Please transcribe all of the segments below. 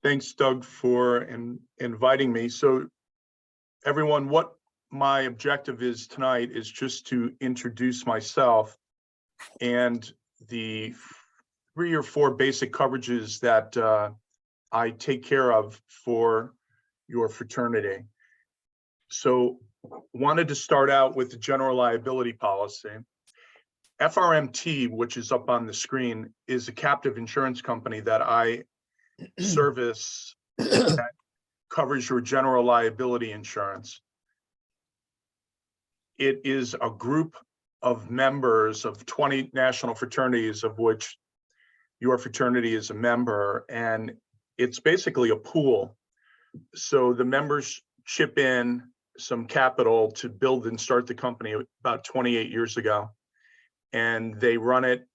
Thanks, Doug, for inviting me. So everyone, what my objective is tonight is just to introduce myself and the 3 or 4 basic coverages that I take care of for your fraternity. So wanted to start out with the general liability policy. FRMT, which is up on the screen, is a captive insurance company that I service that covers your general liability insurance. It is a group of members of 20 national fraternities, of which your fraternity is a member, and it's basically a pool. So the members chip in some capital to build and start the company about 28 years ago, and they run it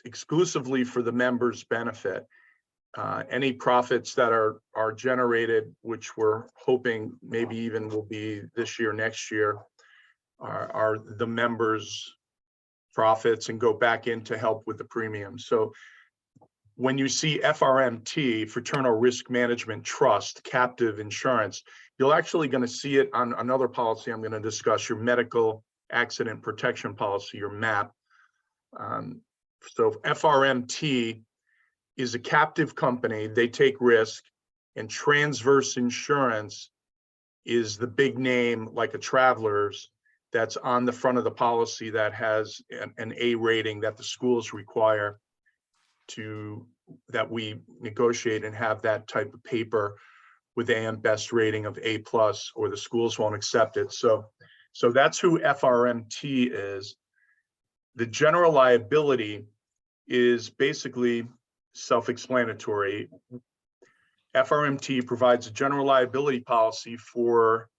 exclusively for the members' benefit. Any profits that are generated, which we're hoping maybe even will be this year, next year, are the members' profits and go back in to help with the premium. So when you see FRMT, Fraternal Risk Management Trust, captive insurance, you're actually going to see it on another policy I'm going to discuss, your medical accident protection policy, your MAP. So FRMT is a captive company. They take risk, and Transverse Insurance is the big name, like a Travelers, that's on the front of the policy that has an A rating that the schools require that we negotiate and have that type of paper with AM Best rating of A+, or the schools won't accept it. So that's who FRMT is. The general liability is basically self-explanatory. FRMT provides a general liability policy for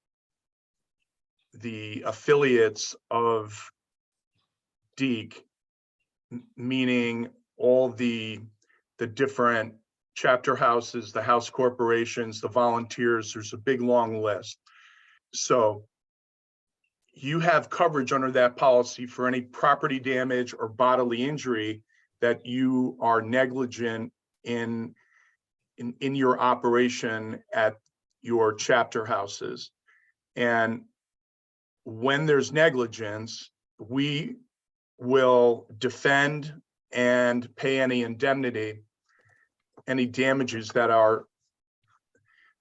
the affiliates of DEEC, meaning all the different chapter houses, the house corporations, the volunteers. There's a big long list. So you have coverage under that policy for any property damage or bodily injury that you are negligent in your operation at your chapter houses. And when there's negligence, we will defend and pay any indemnity, any damages that are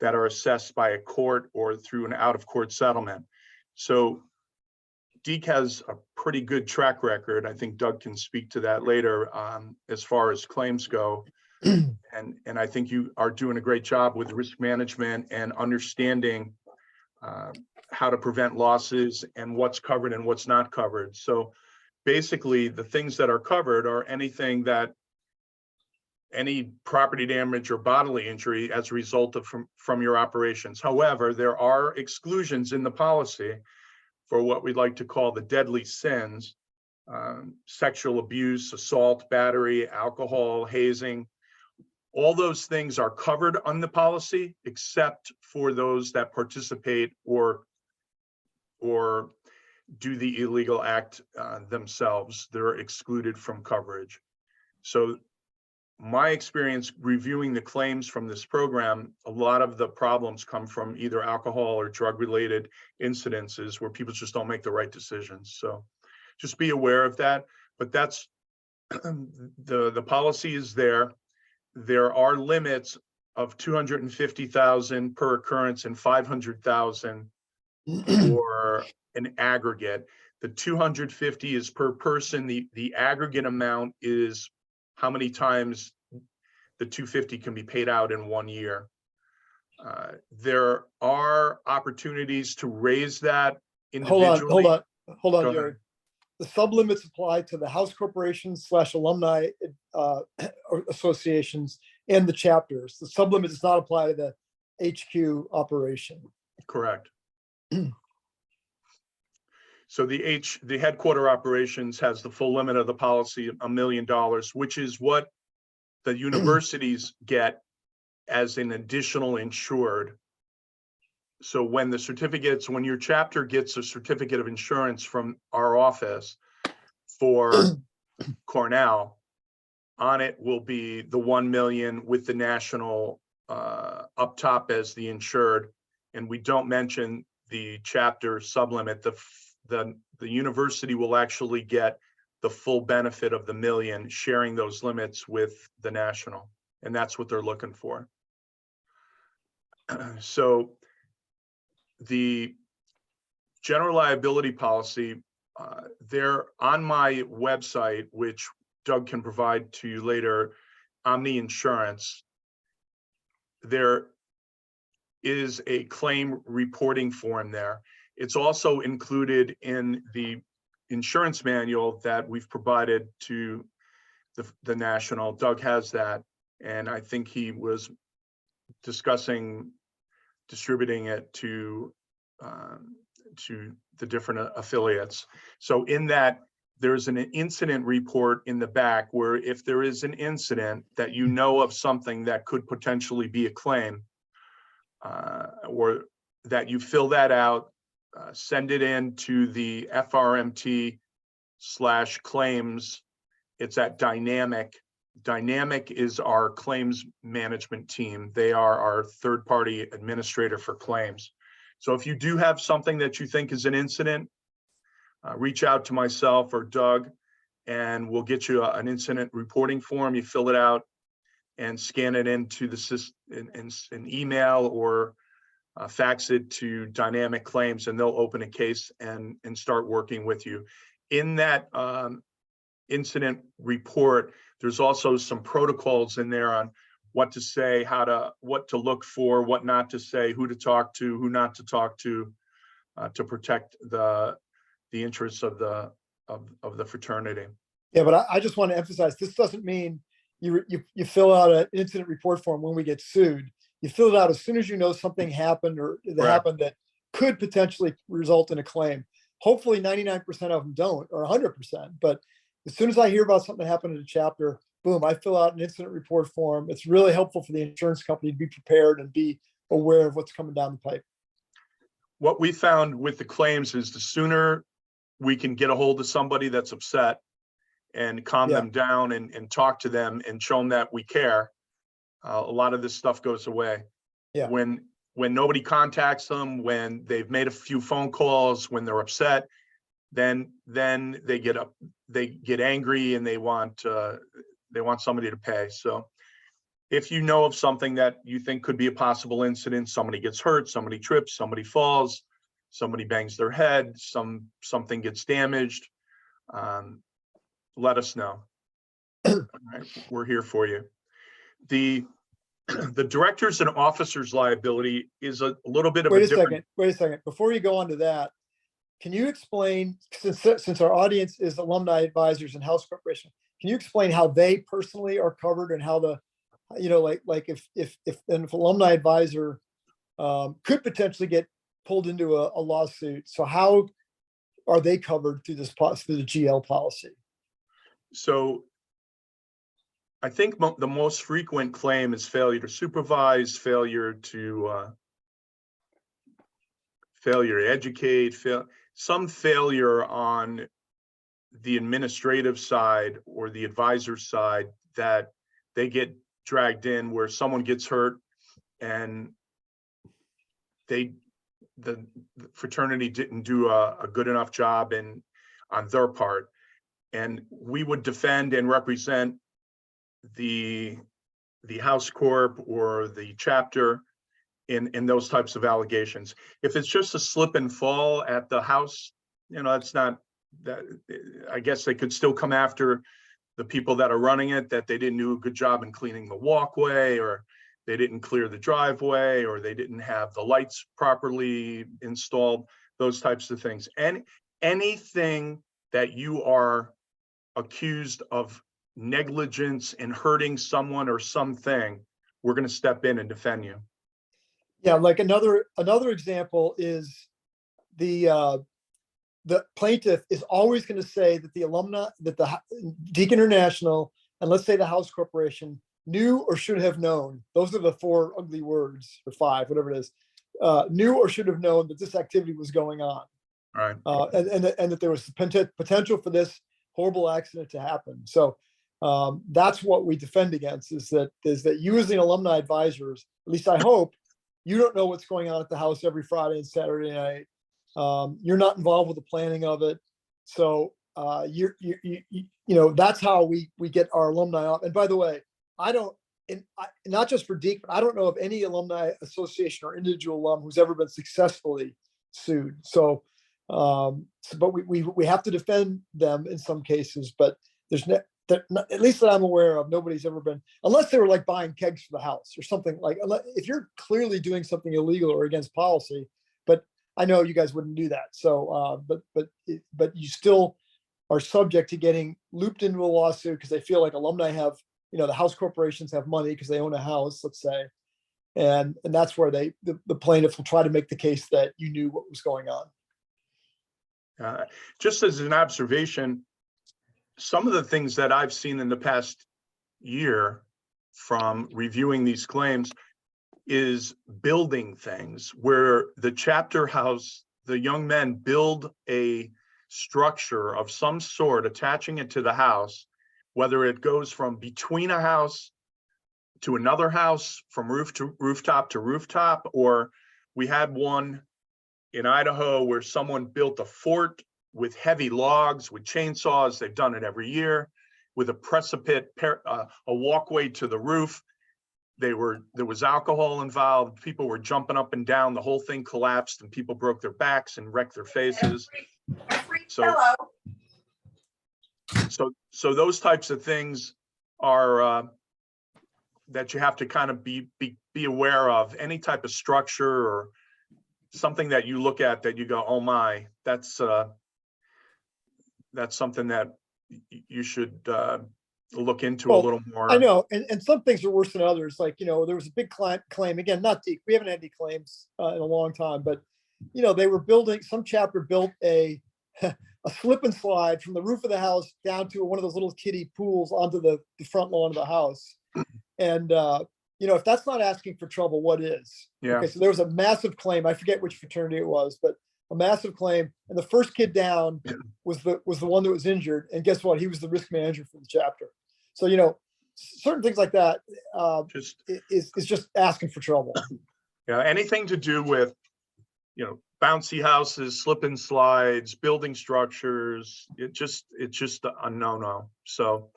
assessed by a court or through an out-of-court settlement. So DEEC has a pretty good track record. I think Doug can speak to that later as far as claims go. And I think you are doing a great job with risk management and understanding how to prevent losses and what's covered and what's not covered. So basically, the things that are covered are any property damage or bodily injury as a result of from your operations. However, there are exclusions in the policy for what we'd like to call the deadly sins, sexual abuse, assault, battery, alcohol, hazing. All those things are covered on the policy, except for those that participate or do the illegal act themselves. They're excluded from coverage. So my experience reviewing the claims from this program, a lot of the problems come from either alcohol or drug-related incidences where people just don't make the right decisions. So just be aware of that. But that's the policy is there. There are limits of 250,000 per occurrence and 500,000 for an aggregate. The 250 is per person. The aggregate amount is how many times the 250 can be paid out in 1 year. There are opportunities to raise that individually. Hold on, Jared. The sublimits apply to the house corporations / alumni associations and the chapters. The sublimit does not apply to the HQ operation. Correct. So the headquarter operations has the full limit of the policy, $1 million, which is what the universities get as an additional insured. So when your chapter gets a certificate of insurance from our office for Cornell, On it will be the 1 million with the national up top as the insured. And we don't mention the chapter sublimit. The university will actually get the full benefit of the million, sharing those limits with the national. And that's what they're looking for. So the general liability policy, they're on my website, which Doug can provide to you later, Omni Insurance. There is a claim reporting form there. It's also included in the insurance manual that we've provided to the national. Doug has that, and I think he was discussing distributing it to the different affiliates. So in that, there's an incident report in the back where if there is an incident that you know of something that could potentially be a claim, or that you fill that out, send it in to the FRMT/claims. It's at Dynamic. Dynamic is our claims management team. They are our third-party administrator for claims. So if you do have something that you think is an incident, reach out to myself or Doug, and we'll get you an incident reporting form. You fill it out and scan it into the system in email, or fax it to Dynamic Claims, and they'll open a case and start working with you. In that incident report, there's also some protocols in there on what to say, what to look for, what not to say, who to talk to, who not to talk to protect the interests of the fraternity. Yeah, but I just want to emphasize, this doesn't mean you fill out an incident report form when we get sued. You fill it out as soon as you know something happened or that happened that could potentially result in a claim. Hopefully 99% of them don't, or 100%. But as soon as I hear about something that happened in a chapter, boom, I fill out an incident report form. It's really helpful for the insurance company to be prepared and be aware of what's coming down the pipe. What we found with the claims is the sooner we can get a hold of somebody that's upset and calm them down and talk to them and show them that we care, a lot of this stuff goes away. Yeah. When nobody contacts them, when they've made a few phone calls, when they're upset, then they get angry and they want somebody to pay. So if you know of something that you think could be a possible incident, somebody gets hurt, somebody trips, somebody falls, somebody bangs their head, something gets damaged, let us know. All right, we're here for you. The directors and officers liability is a little bit of Wait a second. Before you go on to that, can you explain, since our audience is alumni advisors and House Corporation, can you explain how they personally are covered and how like if an alumni advisor could potentially get pulled into a lawsuit, so how are they covered through the GL policy? So I think the most frequent claim is failure to supervise, failure to educate, some failure on the administrative side or the advisor side, that they get dragged in where someone gets hurt and the fraternity didn't do a good enough job on their part. And we would defend and represent the House Corp or the chapter in those types of allegations. If it's just a slip and fall at the house, it's not that. I guess they could still come after the people that are running it, that they didn't do a good job in cleaning the walkway, or they didn't clear the driveway, or they didn't have the lights properly installed, those types of things. And anything that you are accused of negligence and hurting someone or something, we're going to step in and defend you. Yeah, like another example is the plaintiff is always going to say that the Deacon International, and let's say the House Corporation, knew or should have known. Those are the 4 ugly words, or 5, whatever it is. Knew or should have known that this activity was going on. Right. And that there was potential for this horrible accident to happen. So That's what we defend against, is that you as the alumni advisors, at least I hope, you don't know what's going on at the house every Friday and Saturday night. You're not involved with the planning of it. So that's how we get our alumni off. And by the way, not just for Deke, but I don't know of any alumni association or individual alum who's ever been successfully sued. So, but we have to defend them in some cases, but there's at least that I'm aware of, nobody's ever been, unless they were like buying kegs for the house or something, like, if you're clearly doing something illegal or against policy. But I know you guys wouldn't do that. So, but you still are subject to getting looped into a lawsuit because they feel like alumni have, the house corporations have money because they own a house, let's say. And that's where the plaintiff will try to make the case that you knew what was going on. Just as an observation, some of the things that I've seen in the past year from reviewing these claims is building things where the chapter house, the young men build a structure of some sort, attaching it to the house, whether it goes from between a house to another house, from rooftop to rooftop, or we had one in Idaho where someone built a fort with heavy logs, with chainsaws. They've done it every year, with a precipice, a walkway to the roof. There was alcohol involved. People were jumping up and down. The whole thing collapsed, and people broke their backs and wrecked their faces. So those types of things are that you have to kind of be aware of. Any type of structure or something that you look at that you go, oh my, that's something that you should look into a little more. I know, and some things are worse than others. Like, there was a big claim, again, not Deke, we haven't had any claims in a long time, but they were building, some chapter built a slip and slide from the roof of the house down to one of those little kiddie pools onto the front lawn of the house. And if that's not asking for trouble, what is? Yeah. Okay, so there was a massive claim. I forget which fraternity it was, but a massive claim. And the first kid down was the one that was injured. And guess what? He was the risk manager for the chapter. So, certain things like that is just asking for trouble. Yeah, anything to do with, bouncy houses, slip and slides, building structures, it's just a no-no. So,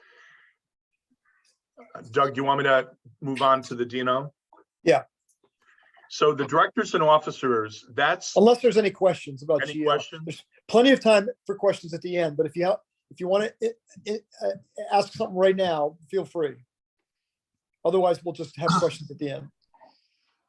Doug, you want me to move on to the Dino? Yeah. So the directors and officers, unless there's any questions about any GL. questions? There's plenty of time for questions at the end, but if you want to ask something right now, feel free. Otherwise, we'll just have questions at the end.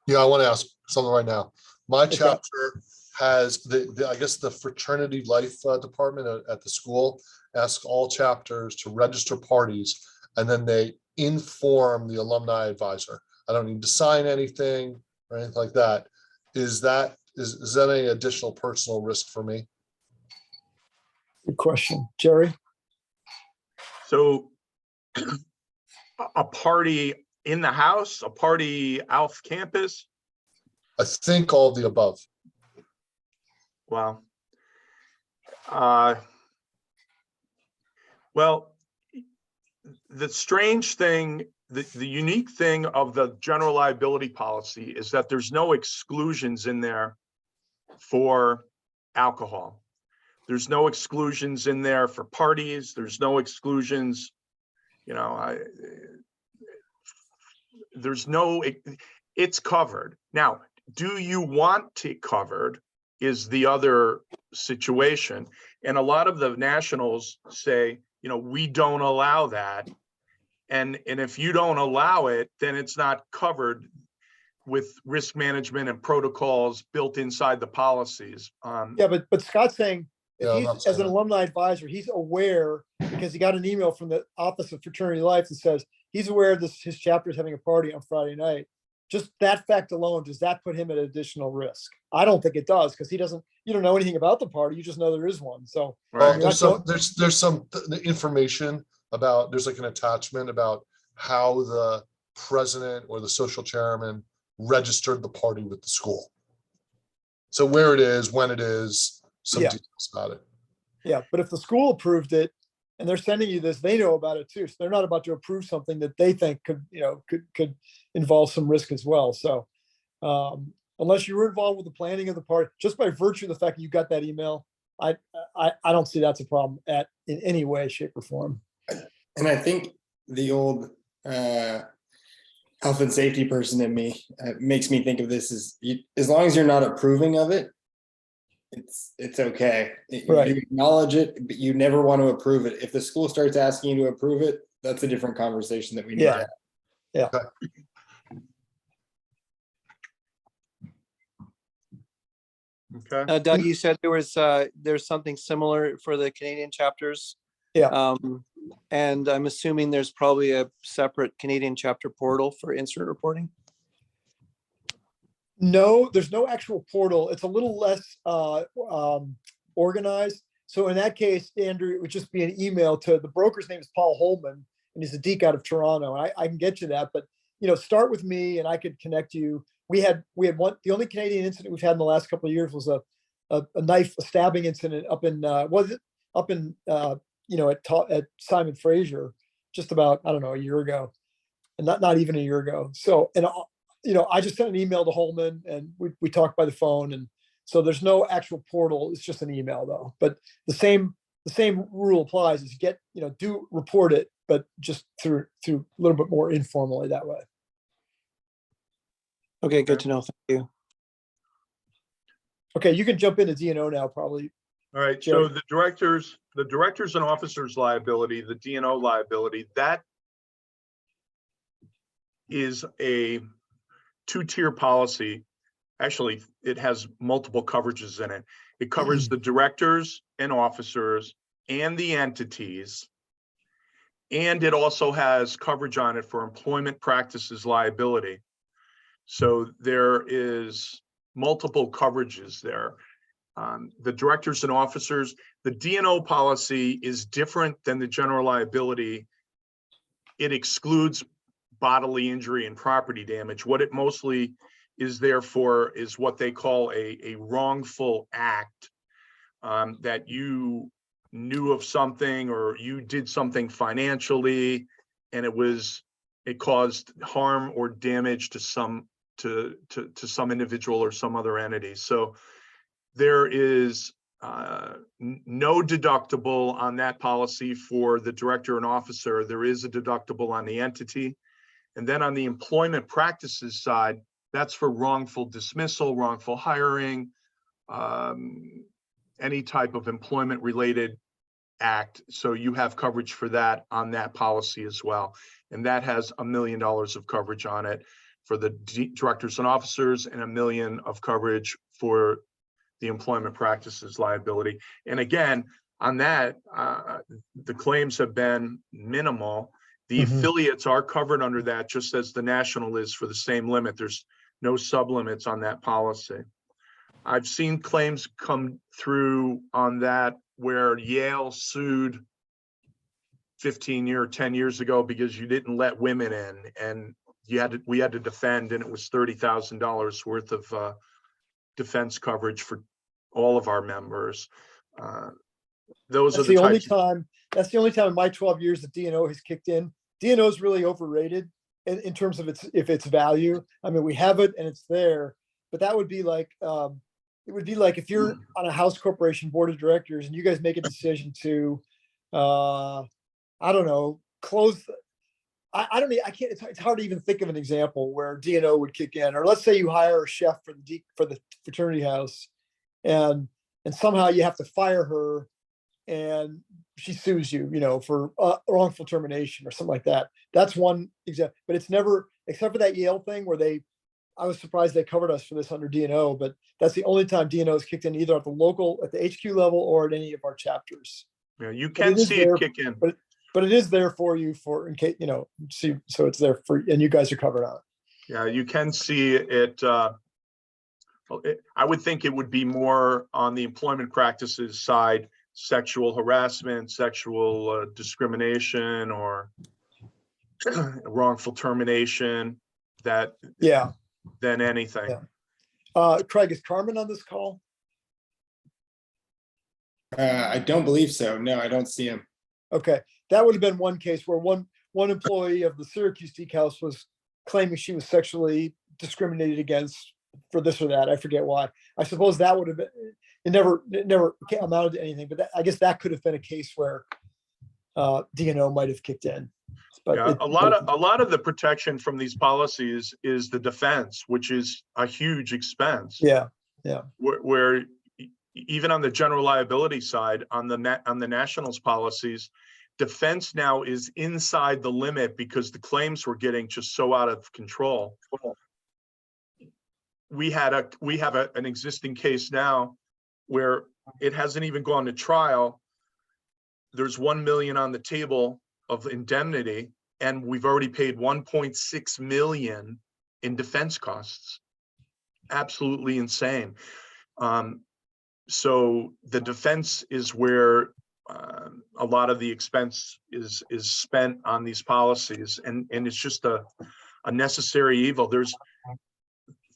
Yeah, I want to ask something right now. My chapter has I guess the fraternity life department at the school asks all chapters to register parties, and then they inform the alumni advisor. I don't need to sign anything or anything like that. Is that any additional personal risk for me? Good question, Jerry. So a party in the house, a party off campus? I think all of the above. Wow. Well, the strange thing, the unique thing of the general liability policy is that there's no exclusions in there for alcohol. There's no exclusions in there for parties. There's no exclusions, it's covered. Now, do you want it covered is the other situation. And a lot of the nationals say, we don't allow that. And if you don't allow it, then it's not covered with risk management and protocols built inside the policies. Yeah, but Scott's saying, as an alumni advisor, he's aware because he got an email from the Office of Fraternity Life that says he's aware of his chapter is having a party on Friday night. Just that fact alone, does that put him at additional risk? I don't think it does, because you don't know anything about the party. You just know there is one. So right. There's some information about, there's like an attachment about how the president or the social chairman registered the party with the school. So where it is, when it is, some details about it. Yeah, but if the school approved it, and they're sending you this, they know about it too. So they're not about to approve something that they think could, could involve some risk as well. So unless you were involved with the planning of the party, just by virtue of the fact that you got that email, I don't see that's a problem in any way, shape, or form. And I think the old health and safety person in me makes me think of this as long as you're not approving of it, it's okay. Right. You acknowledge it, but you never want to approve it. If the school starts asking you to approve it, that's a different conversation that we need to have. Yeah. Okay. Doug, you said there's something similar for the Canadian chapters. Yeah. And I'm assuming there's probably a separate Canadian chapter portal for incident reporting. No, there's no actual portal. It's a little less organized. So in that case, Andrew, it would just be an email to the broker's name is Paul Holman, and he's a deke out of Toronto. And I can get you that, but start with me and I could connect you. We had one, the only Canadian incident we've had in the last couple of years was a stabbing incident up in at Simon Fraser, just about, I don't know, a year ago, and not even a year ago. So, and I just sent an email to Holman and we talked by the phone. And so there's no actual portal. It's just an email though. But the same rule applies is do report it, but just through a little bit more informally that way. Okay, good to know. Thank you. Okay, you can jump into D&O now, probably. All right, so the directors and officers liability, the D&O liability, that is a two-tier policy. Actually, it has multiple coverages in it. It covers the directors and officers and the entities. And it also has coverage on it for employment practices liability. So there is multiple coverages there. The directors and officers, the D&O policy is different than the general liability. It excludes bodily injury and property damage. What it mostly is there for is what they call a wrongful act, that you knew of something or you did something financially and it caused harm or damage to some individual or some other entity. So there is no deductible on that policy for the director and officer. There is a deductible on the entity. And then on the employment practices side, that's for wrongful dismissal, wrongful hiring, any type of employment related act. So you have coverage for that on that policy as well. And that has $1 million of coverage on it for the directors and officers and $1 million of coverage for the employment practices liability. And again, on that, the claims have been minimal. The affiliates are covered under that, just as the national is for the same limit. There's no sublimits on that policy. I've seen claims come through on that where Yale sued 10 years ago because you didn't let women in, and we had to defend, and it was $30,000 worth of defense coverage for all of our members. Those are the only time. That's the only time in my 12 years that D&O has kicked in. D&O is really overrated in terms of its value. I mean, we have it and it's there, but that would be like it would be like if you're on a house corporation board of directors and you guys make a decision to I don't know, close. I don't. I can't. It's hard to even think of an example where D&O would kick in. Or let's say you hire a chef for the fraternity house, and somehow you have to fire her, and she sues you, for wrongful termination or something like that. That's one example. But it's never, except for that Yale thing where I was surprised they covered us for this under D&O. But that's the only time D&O is kicked in, either at the HQ level or at any of our chapters. Yeah, you can see it kick in. But it is there for you in case, so it's there for, and you guys are covered on it. Yeah, you can see it. I would think it would be more on the employment practices side, sexual harassment, sexual discrimination, or wrongful termination, than anything. Yeah. Craig, is Carmen on this call? I don't believe so. No, I don't see him. Okay, that would have been one case where one employee of the Syracuse Steakhouse was claiming she was sexually discriminated against for this or that. I forget why. I suppose that would have been, it never amounted to anything, but I guess that could have been a case where DNO might have kicked in. But Yeah, a lot of the protection from these policies is the defense, which is a huge expense. yeah, Where even on the general liability side, on the nationals policies, defense now is inside the limit because the claims were getting just so out of control. We have an existing case now where it hasn't even gone to trial. There's 1 million on the table of indemnity, and we've already paid 1.6 million in defense costs. Absolutely insane. So the defense is where a lot of the expense is spent on these policies, and it's just a necessary evil. There's,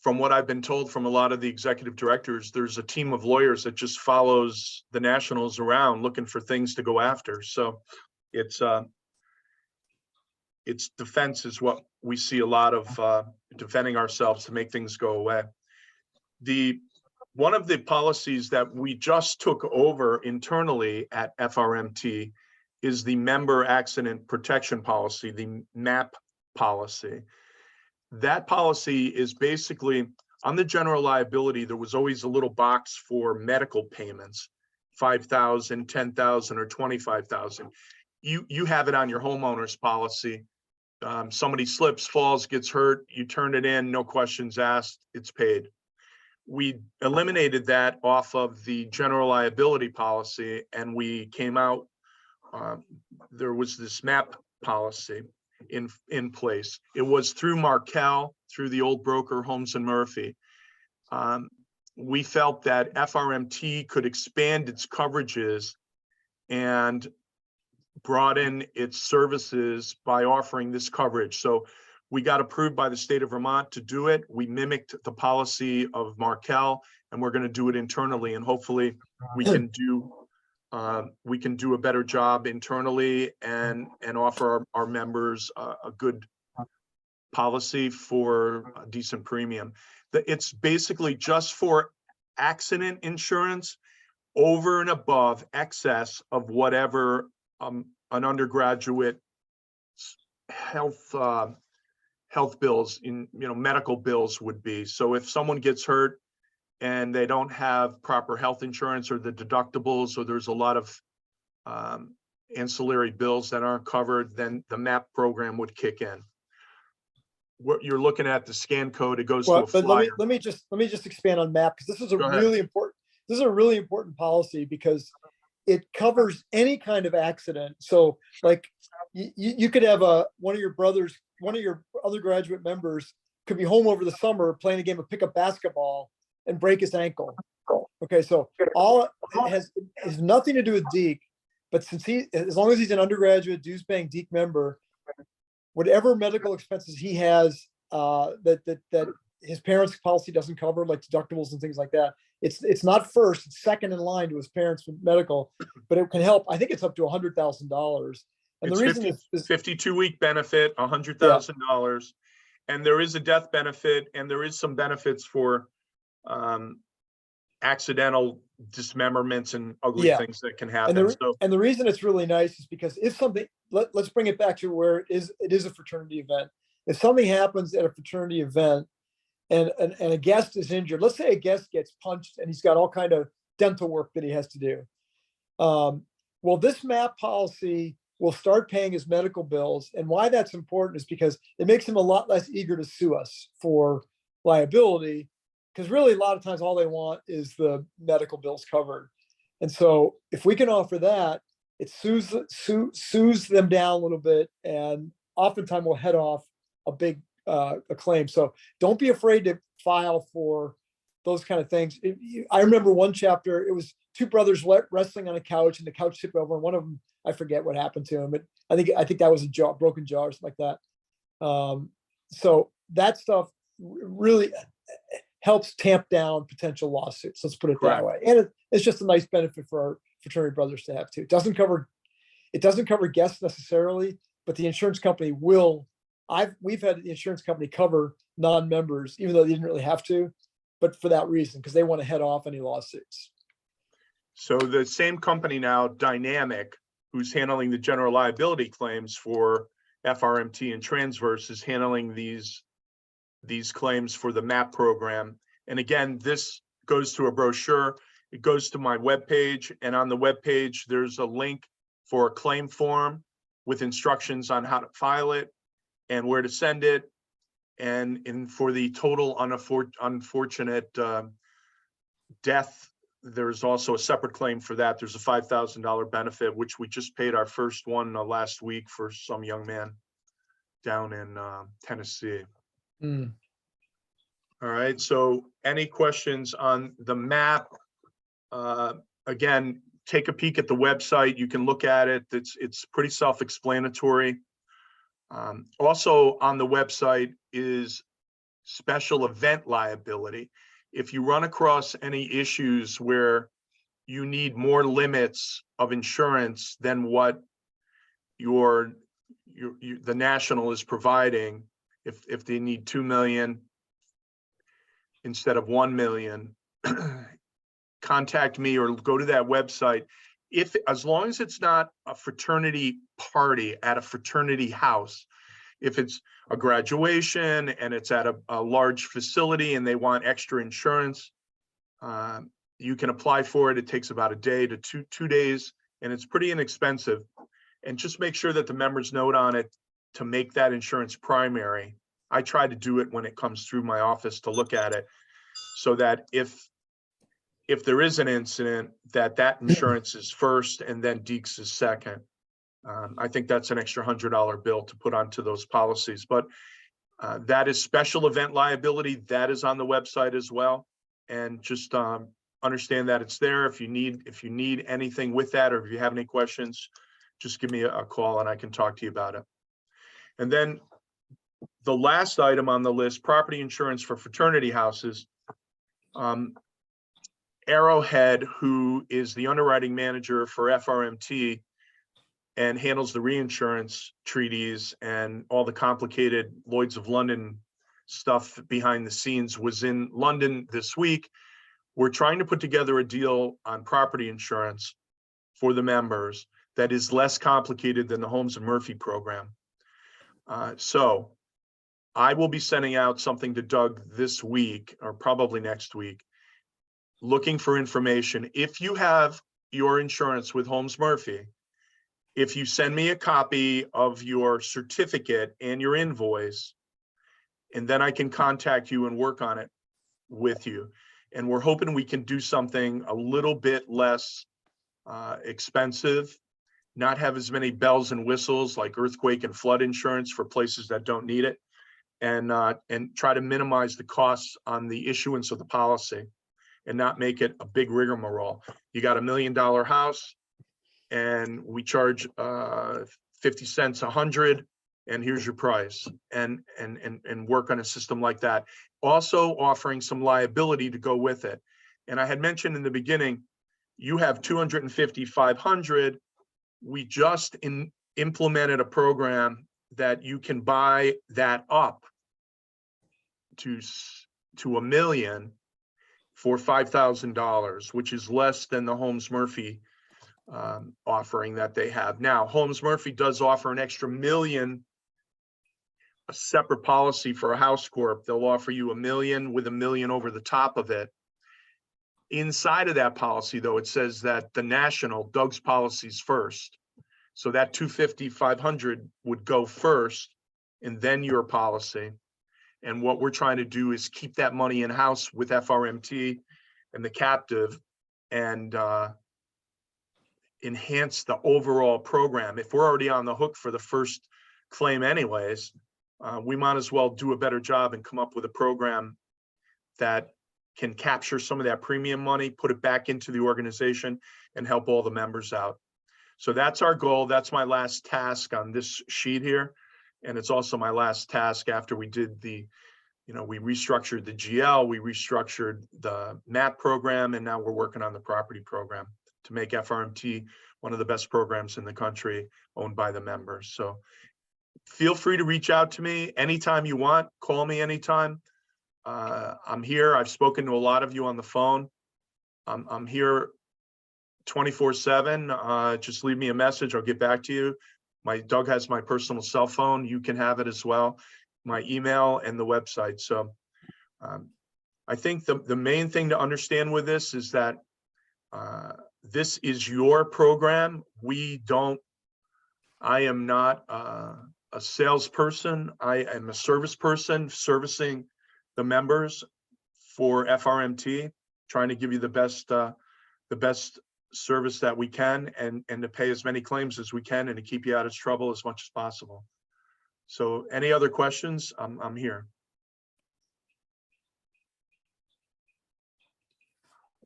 from what I've been told from a lot of the executive directors, there's a team of lawyers that just follows the nationals around looking for things to go after. So it's defense is what we see a lot of, defending ourselves to make things go away. One of the policies that we just took over internally at FRMT is the member accident protection policy, the MAP policy. That policy is basically, on the general liability, there was always a little box for medical payments, 5,000, 10,000, or 25,000. You have it on your homeowner's policy. Somebody slips, falls, gets hurt, you turn it in, no questions asked, it's paid. We eliminated that off of the general liability policy, and we came out, there was this MAP policy in place. It was through Markel, through the old broker Holmes and Murphy. We felt that FRMT could expand its coverages and broaden its services by offering this coverage. So we got approved by the state of Vermont to do it. We mimicked the policy of Markel, and we're going to do it internally, and hopefully we can do a better job internally and offer our members a good policy for a decent premium. It's basically just for accident insurance over and above excess of whatever an undergraduate health bills, medical bills would be. So if someone gets hurt and they don't have proper health insurance or the deductibles, or there's a lot of ancillary bills that aren't covered, then the MAP program would kick in. What you're looking at, the scan code, it goes to a but flyer. let me just expand on MAP, because this is a Go ahead. really important. This is a really important policy because it covers any kind of accident. So, like, you could have one of your undergraduate members could be home over the summer playing a game of pickup basketball and break his ankle. Okay, so all it has nothing to do with Deke, but as long as he's an undergraduate dues paying Deke member, whatever medical expenses he has that his parents' policy doesn't cover, like deductibles and things like that, it's not first, it's second in line to his parents' medical, but it can help. I think it's up to $100,000. And It's the reason is 52-week benefit, $100,000, and there is a death benefit, and there is some benefits for accidental dismemberments and ugly things that can happen. And the reason it's really nice is because if something, let's bring it back to where it is a fraternity event. If something happens at a fraternity event and a guest is injured, let's say a guest gets punched and he's got all kind of dental work that he has to do. Well, this MAP policy will start paying his medical bills. And why that's important is because it makes him a lot less eager to sue us for liability, because really a lot of times all they want is the medical bills covered. And so if we can offer that, it soothes them down a little bit, and oftentimes will head off a big a claim. So don't be afraid to file for those kind of things. I remember one chapter, it was two brothers wrestling on a couch, and the couch tipped over, and one of them, I forget what happened to him, but I think that was a broken jaw or something like that. So that stuff really helps tamp down potential lawsuits. Let's put it that way. And it's just a nice benefit for our fraternity brothers to have too. It doesn't cover It doesn't cover guests necessarily, but the insurance company will. We've had the insurance company cover non-members, even though they didn't really have to, but for that reason, because they want to head off any lawsuits. So the same company now, Dynamic, who's handling the general liability claims for FRMT and Transverse, is handling these claims for the MAP program. And again, this goes to a brochure. It goes to my webpage, and on the webpage, there's a link for a claim form with instructions on how to file it and where to send it. And for the total unfortunate death, there's also a separate claim for that. There's a $5,000 benefit, which we just paid our first one last week for some young man down in Tennessee. Mm. All right, so any questions on the MAP? Again, take a peek at the website. You can look at it. It's pretty self-explanatory. Also on the website is special event liability. If you run across any issues where you need more limits of insurance than what the national is providing, if they need 2 million instead of 1 million, contact me or go to that website. As long as it's not a fraternity party at a fraternity house, if it's a graduation and it's at a large facility and they want extra insurance, you can apply for it. It takes about a day to two days, and it's pretty inexpensive. And just make sure that the members note on it to make that insurance primary. I try to do it when it comes through my office to look at it, so that if there is an incident, that insurance is first and then Deeks is second. I think that's an extra $100 bill to put onto those policies, but that is special event liability. That is on the website as well. And just understand that it's there. If you need anything with that, or if you have any questions, just give me a call and I can talk to you about it. And then the last item on the list, property insurance for fraternity houses. Arrowhead, who is the underwriting manager for FRMT and handles the reinsurance treaties and all the complicated Lloyd's of London stuff behind the scenes, was in London this week. We're trying to put together a deal on property insurance for the members that is less complicated than the Holmes and Murphy program. So I will be sending out something to Doug this week, or probably next week, looking for information. If you have your insurance with Holmes Murphy, if you send me a copy of your certificate and your invoice, and then I can contact you and work on it with you. And we're hoping we can do something a little bit less expensive, not have as many bells and whistles like earthquake and flood insurance for places that don't need it, and try to minimize the costs on the issuance of the policy and not make it a big rigmarole. You got $1 million house and we charge 50 cents 100, and here's your price, and work on a system like that. Also offering some liability to go with it. And I had mentioned in the beginning, you have 250, 500. We just implemented a program that you can buy that up to $1 million for $5,000, which is less than the Holmes Murphy offering that they have. Now, Holmes Murphy does offer an extra $1 million, a separate policy for a house corp. They'll offer you $1 million with $1 million over the top of it. Inside of that policy, though, it says that the national, Doug's policies first. So that 250, 500 would go first and then your policy. And what we're trying to do is keep that money in-house with FRMT and the captive, and enhance the overall program. If we're already on the hook for the first claim anyways, we might as well do a better job and come up with a program that can capture some of that premium money, put it back into the organization, and help all the members out. So that's our goal. That's my last task on this sheet here. And it's also my last task after we did we restructured the GL, we restructured the MAP program, and now we're working on the property program to make FRMT one of the best programs in the country, owned by the members. So feel free to reach out to me anytime you want. Call me anytime. I'm here. I've spoken to a lot of you on the phone. I'm here 24/7. Just leave me a message. I'll get back to you. Doug has my personal cell phone. You can have it as well. My email and the website. So I think the main thing to understand with this is that this is your program. I am not a salesperson. I am a service person servicing the members for FRMT, trying to give you the best service that we can, and to pay as many claims as we can, and to keep you out of trouble as much as possible. So any other questions? I'm here.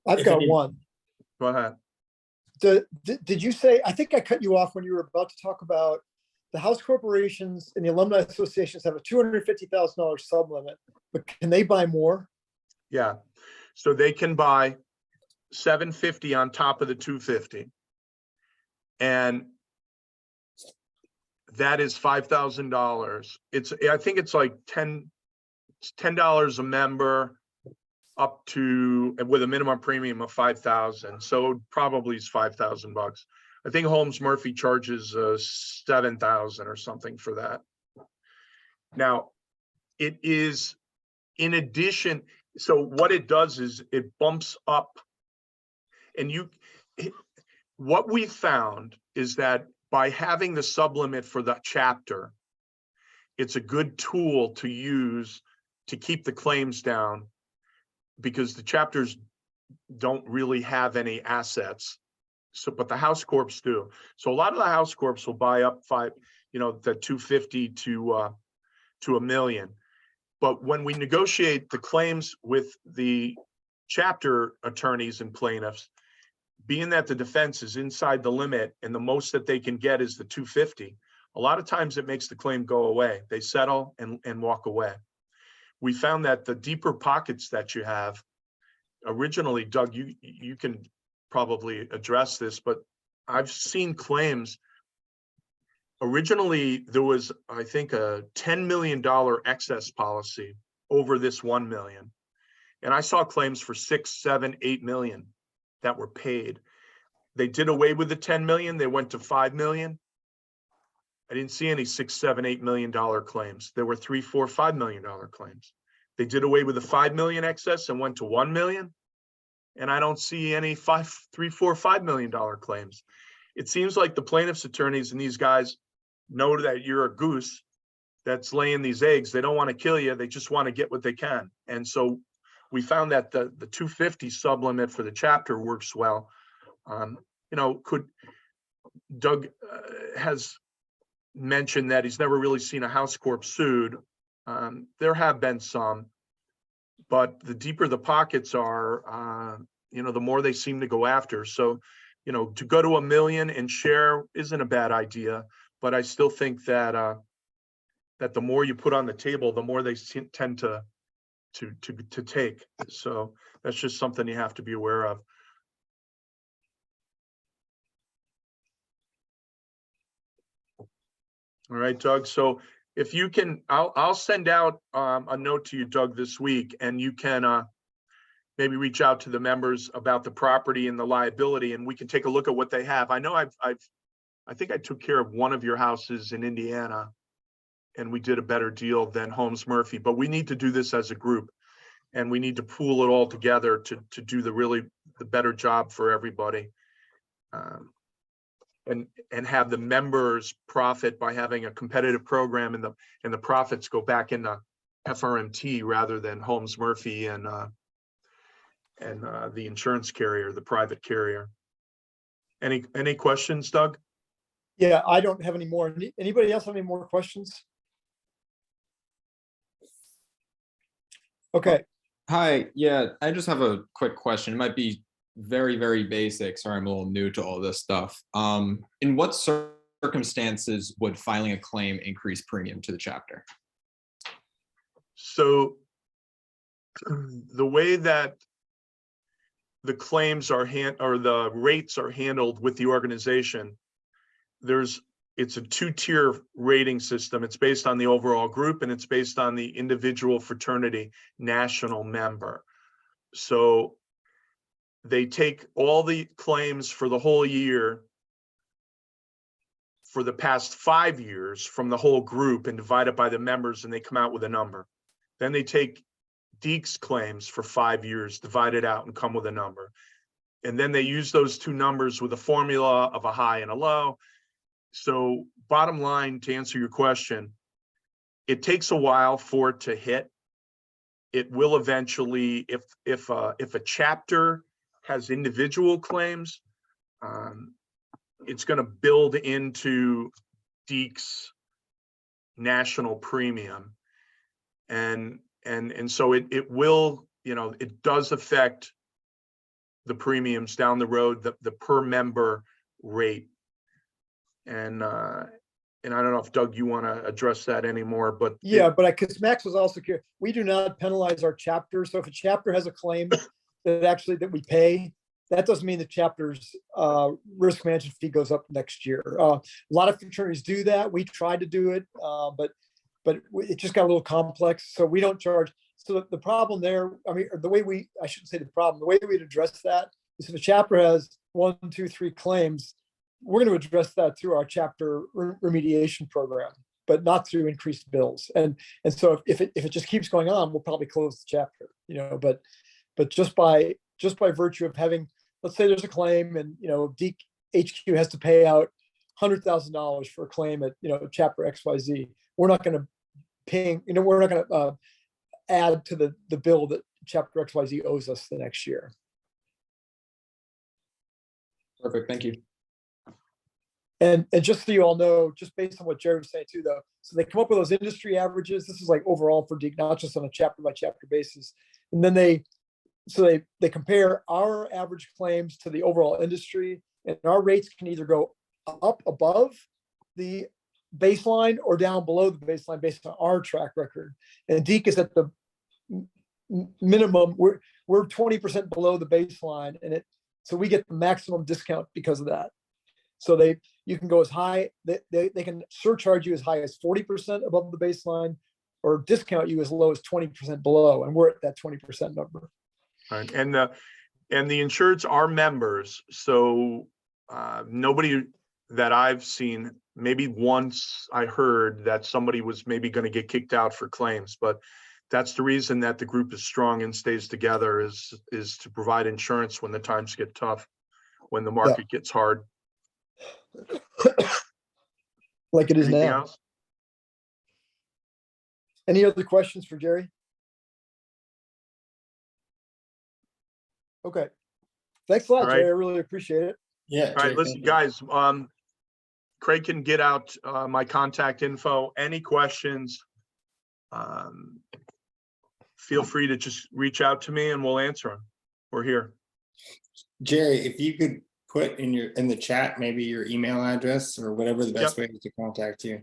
I've got one. Go ahead. Did you say, I think I cut you off when you were about to talk about the house corporations and the alumni associations have a $250,000 sublimit, but can they buy more? Yeah. So they can buy $750 on top of the $250. And that is $5,000. I think it's like $10 a member, up to, with a minimum premium of $5,000. So probably is $5,000. I think Holmes Murphy charges $7,000 or something for that. Now, it is in addition. So what it does is it bumps up, and what we found is that by having the sublimit for the chapter, it's a good tool to use to keep the claims down, because the chapters don't really have any assets. So, but the house corps do. So a lot of the house corps will buy up the 250 to $1 million. But when we negotiate the claims with the chapter attorneys and plaintiffs, being that the defense is inside the limit and the most that they can get is the 250, a lot of times it makes the claim go away. They settle and walk away. We found that the deeper pockets that you have, originally, Doug, you can probably address this, but I've seen claims. Originally, there was, I think, a $10 million excess policy over this 1 million. And I saw claims for 6, 7, 8 million that were paid. They did away with the 10 million. They went to 5 million. I didn't see any 6, 7, $8 million claims. There were 3, 4, $5 million claims. They did away with the 5 million excess and went to 1 million. And I don't see any 3, 4, $5 million claims. It seems like the plaintiff's attorneys and these guys know that you're a goose that's laying these eggs. They don't want to kill you. They just want to get what they can. And so we found that the 250 sublimit for the chapter works well. Doug has mentioned that he's never really seen a house corp sued. There have been some, but the deeper the pockets are, the more they seem to go after. So, to go to 1 million and share isn't a bad idea, but I still think that that the more you put on the table, the more they tend to take. So that's just something you have to be aware of. All right, Doug. So if you can, I'll send out a note to you, Doug, this week, and you can maybe reach out to the members about the property and the liability, and we can take a look at what they have. I know I think I took care of one of your houses in Indiana, and we did a better deal than Holmes Murphy, but we need to do this as a group, and we need to pool it all together to do the better job for everybody. And have the members profit by having a competitive program, and the profits go back into FRMT rather than Holmes Murphy and the insurance carrier, the private carrier. Any questions, Doug? Yeah, I don't have any more. Anybody else have any more questions? Okay. Hi, yeah, I just have a quick question. It might be very, very basic. Sorry, I'm a little new to all this stuff. In what circumstances would filing a claim increase premium to the chapter? So the way that the claims are or the rates are handled with the organization, it's a 2-tier rating system. It's based on the overall group and it's based on the individual fraternity national member. So they take all the claims for the whole year for the past 5 years from the whole group and divide it by the members, and they come out with a number. Then they take Deeks claims for 5 years, divide it out and come with a number. And then they use those two numbers with a formula of a high and a low. So bottom line, to answer your question, it takes a while for it to hit. It will eventually, if a chapter has individual claims, it's going to build into Deeks national premium. And so it will, it does affect the premiums down the road, the per member rate. And I don't know if Doug, you want to address that anymore, but Yeah, but because Max was also curious, we do not penalize our chapters. So if a chapter has a claim that we pay, that doesn't mean the chapter's risk management fee goes up next year. A lot of fraternities do that. We tried to do it, but it just got a little complex. So we don't charge. So the problem there, I shouldn't say the problem, the way we'd address that is if a chapter has 1, 2, 3 claims, we're going to address that through our chapter remediation program, but not through increased bills. And so if it just keeps going on, we'll probably close the chapter, but just by virtue of having, let's say there's a claim and, Deke HQ has to pay out $100,000 for a claim at, chapter XYZ. We're not going to pay, we're not going to add to the bill that chapter XYZ owes us the next year. Perfect, thank you. And just so you all know, just based on what Jerry was saying too, though, so they come up with those industry averages. This is like overall for Deke, not just on a chapter by chapter basis. And then they compare our average claims to the overall industry, and our rates can either go up above the baseline or down below the baseline based on our track record. And Deke is at the minimum. We're 20% below the baseline, and so we get the maximum discount because of that. So you can go as high, they can surcharge you as high as 40% above the baseline, or discount you as low as 20% below, and we're at that 20% number. Right. And the insureds are members. So nobody that I've seen, maybe once I heard that somebody was maybe going to get kicked out for claims, but that's the reason that the group is strong and stays together is to provide insurance when the times get tough, when the market gets hard. Like it is Anything now. else? Any other questions for Jerry? Okay. Thanks a lot, All right. Jerry. I really appreciate it. Yeah. All right, Jay, listen, thank you. guys, Craig can get out my contact info. Any questions, feel free to just reach out to me and we'll answer them. We're here. Jerry, if you could put in the chat, maybe your email address or whatever the best way is to contact you.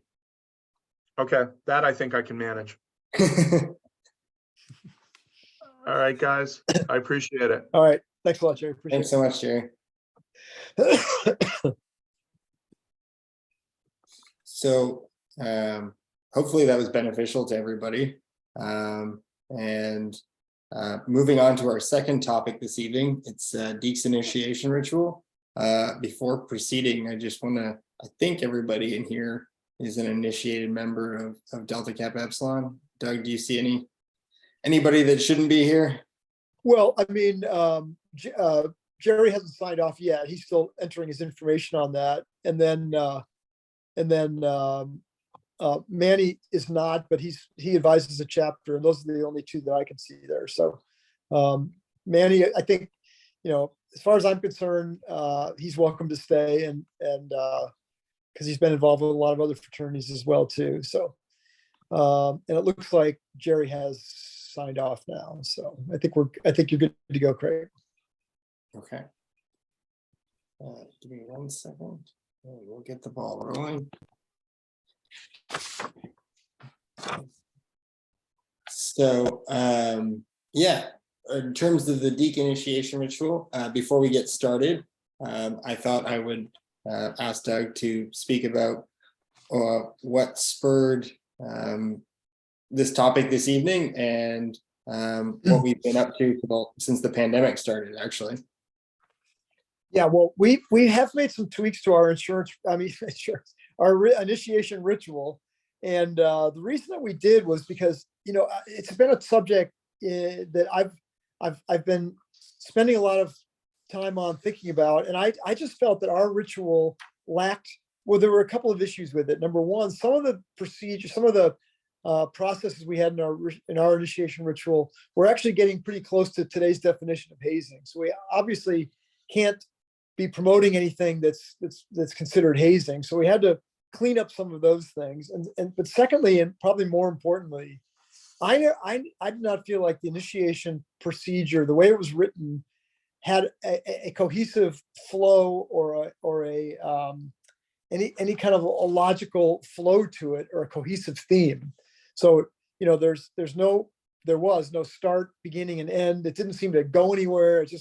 Okay, that I think I can manage. All right, guys, I appreciate it. All right. Thanks a lot, Jerry. Appreciate Thanks so much, Jerry. it. So hopefully that was beneficial to everybody. Moving on to our second topic this evening, it's Deke's initiation ritual. Before proceeding, I think everybody in here is an initiated member of Delta Kappa Epsilon. Doug, do you see anybody that shouldn't be here? Well, I mean, Jerry hasn't signed off yet. He's still entering his information on that. And then Manny is not, but he advises a chapter, and those are the only two that I can see there. So Manny, I think, as far as I'm concerned, he's welcome to stay, and because he's been involved with a lot of other fraternities as well too. So and it looks like Jerry has signed off now. So I think you're good to go, Craig. Okay. Give me 1 second. We'll get the ball rolling. So in terms of the Deke initiation ritual, before we get started, I thought I would ask Doug to speak about what spurred this topic this evening and what we've been up to since the pandemic started, actually. Yeah, well, we have made some tweaks to our initiation ritual. And the reason that we did was because, it's been a subject that I've been spending a lot of time on thinking about. And I just felt that our ritual lacked, well, there were a couple of issues with it. Number one, some of the procedures, some of the processes we had in our initiation ritual were actually getting pretty close to today's definition of hazing. So we obviously can't be promoting anything that's considered hazing. So we had to clean up some of those things. But secondly, and probably more importantly, I did not feel like the initiation procedure, the way it was written, had a cohesive flow or any kind of a logical flow to it or a cohesive theme. So, there was no start, beginning, and end. It didn't seem to go anywhere. It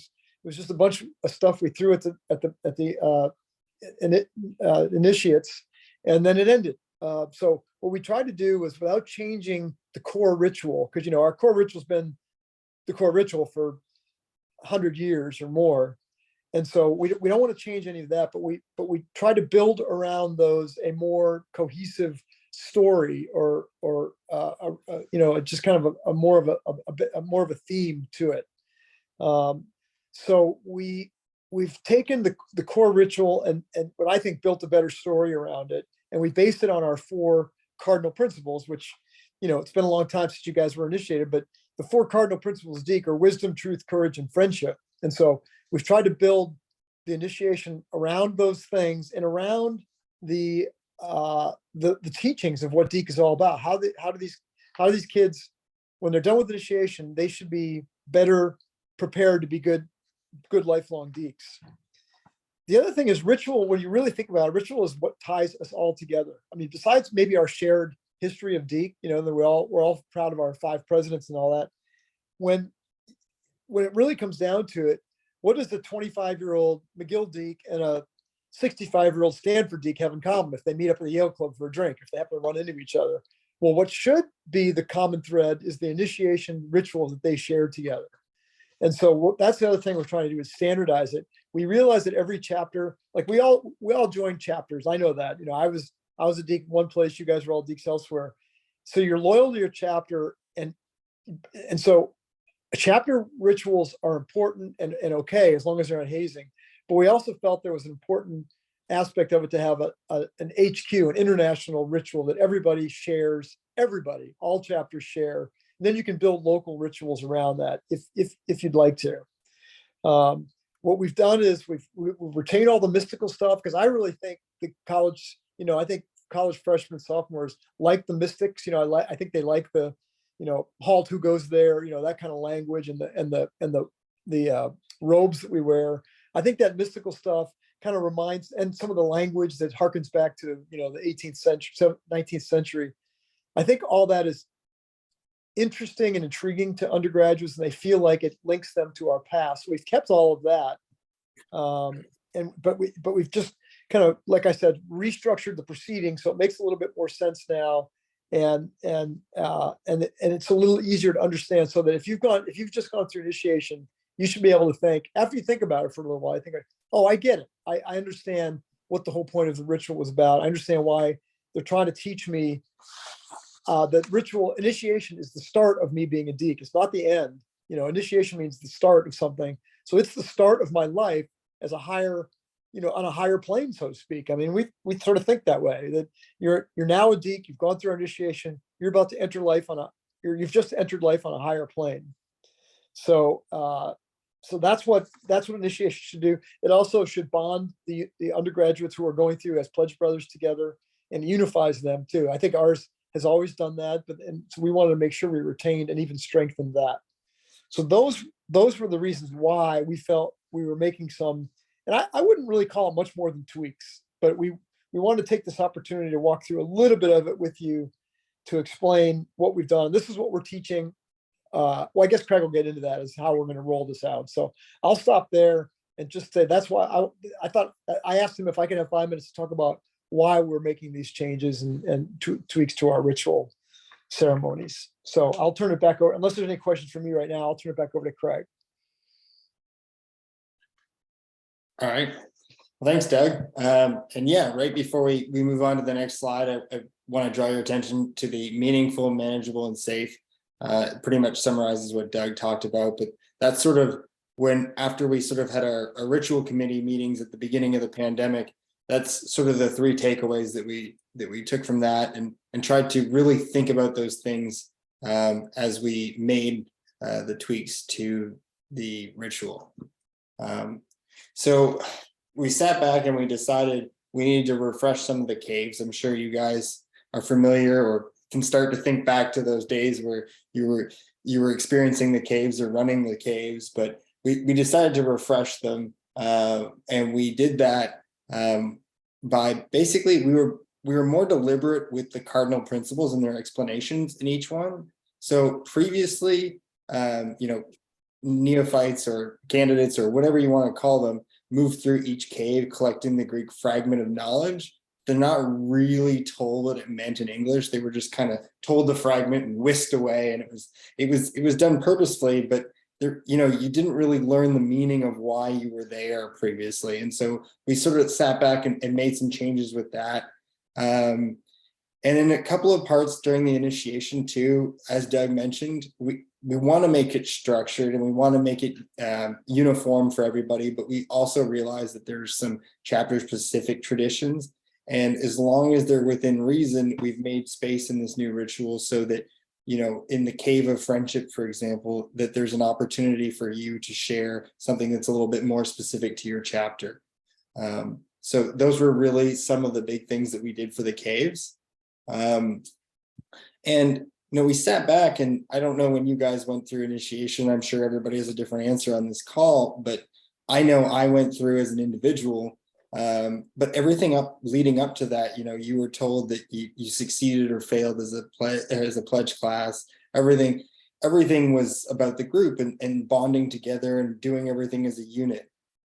was just a bunch of stuff we threw at the initiates, and then it ended. So what we tried to do was, without changing the core ritual, because our core ritual's been the core ritual for 100 years or more, and so we don't want to change any of that. But we try to build around those a more cohesive story, or just kind of a more of a theme to it. So we've taken the core ritual and what I think built a better story around it, and we based it on our 4 cardinal principles, which, it's been a long time since you guys were initiated, but the 4 cardinal principles of Deke are wisdom, truth, courage, and friendship. And so we've tried to build the initiation around those things and around the teachings of what Deke is all about. How do these kids, when they're done with initiation, they should be better prepared to be good lifelong Dekes. The other thing is ritual. When you really think about it, ritual is what ties us all together. I mean, besides maybe our shared history of Deke, that we're all proud of our 5 presidents and all that. When it really comes down to it, what does the 25-year-old McGill Deke and a 65-year-old Stanford Deke have in common if they meet up at the Yale Club for a drink, if they happen to run into each other? Well, what should be the common thread is the initiation ritual that they shared together. And so that's the other thing we're trying to do, is standardize it. We realize that every chapter, like we all joined chapters. I know that, I was a Deke one place, you guys were all Dekes elsewhere. So you're loyal to your chapter. And so chapter rituals are important and okay, as long as they're not hazing. But we also felt there was an important aspect of it to have an HQ, an international ritual that everybody shares, all chapters share. And then you can build local rituals around that if you'd like to. What we've done is we've retained all the mystical stuff, because I really think the college, I think college freshmen, sophomores like the mystics. I think they like the, halt, who goes there, that kind of language, and the robes that we wear. I think that mystical stuff kind of reminds, and some of the language that harkens back to, the 18th century, 19th century. I think all that is interesting and intriguing to undergraduates, and they feel like it links them to our past. So we've kept all of that. But we've just kind of, like I said, restructured the proceeding so it makes a little bit more sense now. And it's a little easier to understand, so that if you've just gone through initiation, you should be able to think, after you think about it for a little while, I think, oh, I get it. I understand what the whole point of the ritual was about. I understand why they're trying to teach me that ritual initiation is the start of me being a Deke. It's not the end. Initiation means the start of something. So it's the start of my life as a higher, on a higher plane, so to speak. I mean, we sort of think that way, that you're now a Deke, you've gone through initiation, you're about to enter life you've just entered life on a higher plane. So that's what initiation should do. It also should bond the undergraduates who are going through as pledge brothers together, and unifies them too. I think ours has always done that, so we wanted to make sure we retained and even strengthened that. So those were the reasons why we felt we were making some, and I wouldn't really call it much more than tweaks, but we wanted to take this opportunity to walk through a little bit of it with you, to explain what we've done. This is what we're teaching well, I guess Craig will get into that as how we're going to roll this out. So I'll stop there and just say that's why I thought I asked him if I could have 5 minutes to talk about why we're making these changes and tweaks to our ritual ceremonies. So I'll turn it back over, unless there's any questions for me right now, I'll turn it back over to Craig. All right. Well, thanks, Doug. And yeah, right before we move on to the next slide, I want to draw your attention to the meaningful, manageable, and safe. Pretty much summarizes what Doug talked about, but that's sort of when, after we sort of had our ritual committee meetings at the beginning of the pandemic, that's sort of the 3 takeaways that we took from that, and tried to really think about those things as we made the tweaks to the ritual. So we sat back and we decided we needed to refresh some of the caves. I'm sure you guys are familiar or can start to think back to those days where you were experiencing the caves or running the caves, but we decided to refresh them, and we did that by basically we were more deliberate with the cardinal principles and their explanations in each one. So previously, neophytes or candidates or whatever you want to call them move through each cave collecting the Greek fragment of knowledge. They're not really told what it meant in English. They were just kind of told the fragment and whisked away, and it was done purposefully, but there, you didn't really learn the meaning of why you were there previously. And so we sort of sat back and made some changes with that. And in a couple of parts during the initiation too, as Doug mentioned, we want to make it structured and we want to make it uniform for everybody, but we also realize that there's some chapter specific traditions. And as long as they're within reason, we've made space in this new ritual so that, in the cave of friendship, for example, that there's an opportunity for you to share something that's a little bit more specific to your chapter. So those were really some of the big things that we did for the caves. And we sat back, and I don't know when you guys went through initiation, I'm sure everybody has a different answer on this call, but I know I went through as an individual. But everything leading up to that, you were told that you succeeded or failed as a pledge class. Everything was about the group and bonding together and doing everything as a unit.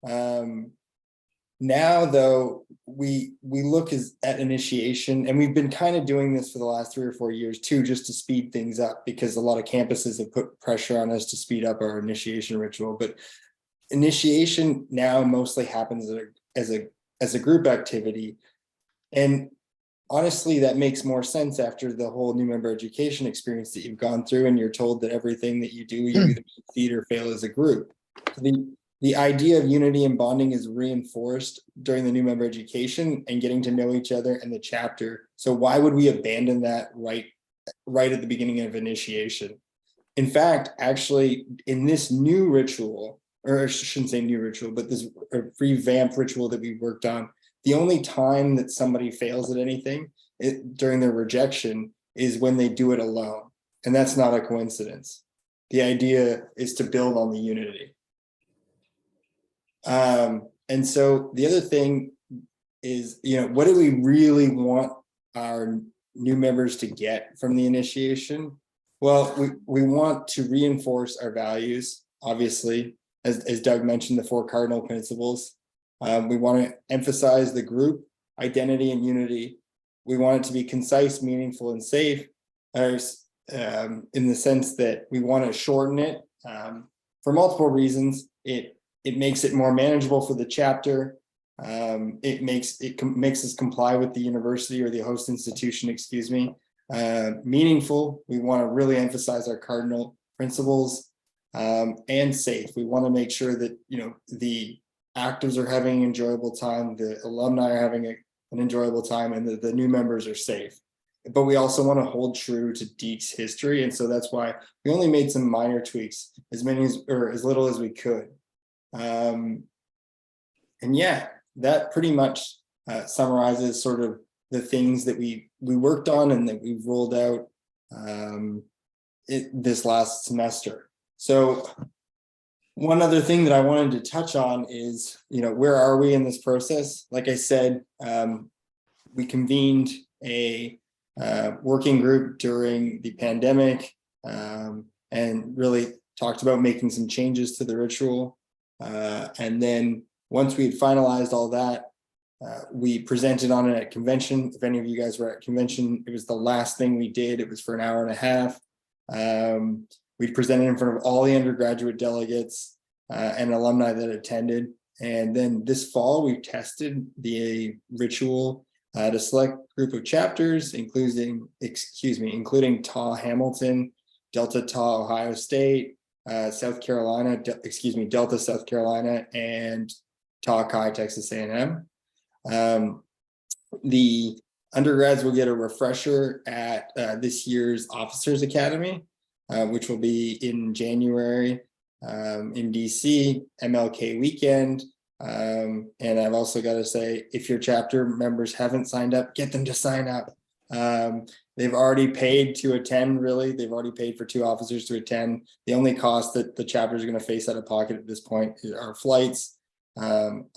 Now, though, we look at initiation, and we've been kind of doing this for the last 3 or 4 years too, just to speed things up, because a lot of campuses have put pressure on us to speed up our initiation ritual. But initiation now mostly happens as a group activity, and honestly, that makes more sense after the whole new member education experience that you've gone through, and you're told that everything that you do, you either succeed or fail as a group. So the idea of unity and bonding is reinforced during the new member education and getting to know each other and the chapter. So why would we abandon that right at the beginning of initiation? In fact, actually, in this new ritual, or I shouldn't say new ritual, but this revamped ritual that we worked on, the only time that somebody fails at anything during their rejection is when they do it alone. And that's not a coincidence. The idea is to build on the unity. And so the other thing is, what do we really want our new members to get from the initiation? Well, we want to reinforce our values, obviously, as Doug mentioned, the 4 cardinal principles. We want to emphasize the group, identity, and unity. We want it to be concise, meaningful, and safe, in the sense that we want to shorten it for multiple reasons. It makes it more manageable for the chapter. It makes us comply with the university or the host institution, meaningful. We want to really emphasize our cardinal principles, and safe. We want to make sure that, the actives are having an enjoyable time, the alumni are having an enjoyable time, and the new members are safe. But we also want to hold true to Deke's history. And so that's why we only made some minor tweaks, as little as we could. And yeah, that pretty much summarizes sort of the things that we worked on and that we've rolled out this last semester. So one other thing that I wanted to touch on is, where are we in this process? Like I said, we convened a working group during the pandemic, and and really talked about making some changes to the ritual. And then once we had finalized all that, we presented on it at convention. If any of you guys were at convention, it was the last thing we did. It was for an hour and a half. We presented in front of all the undergraduate delegates and alumni that attended. And then this fall, we tested the ritual at a select group of chapters, including Taw Hamilton, Delta Taw Ohio State, South Carolina, Delta South Carolina, and Taw Chi Texas A&M. The undergrads will get a refresher at this year's Officers Academy, which will be in January in DC, MLK weekend. And I've also got to say, if your chapter members haven't signed up, get them to sign up. They've already paid to attend, really. They've already paid for 2 officers to attend. The only cost that the chapters are going to face out of pocket at this point are flights.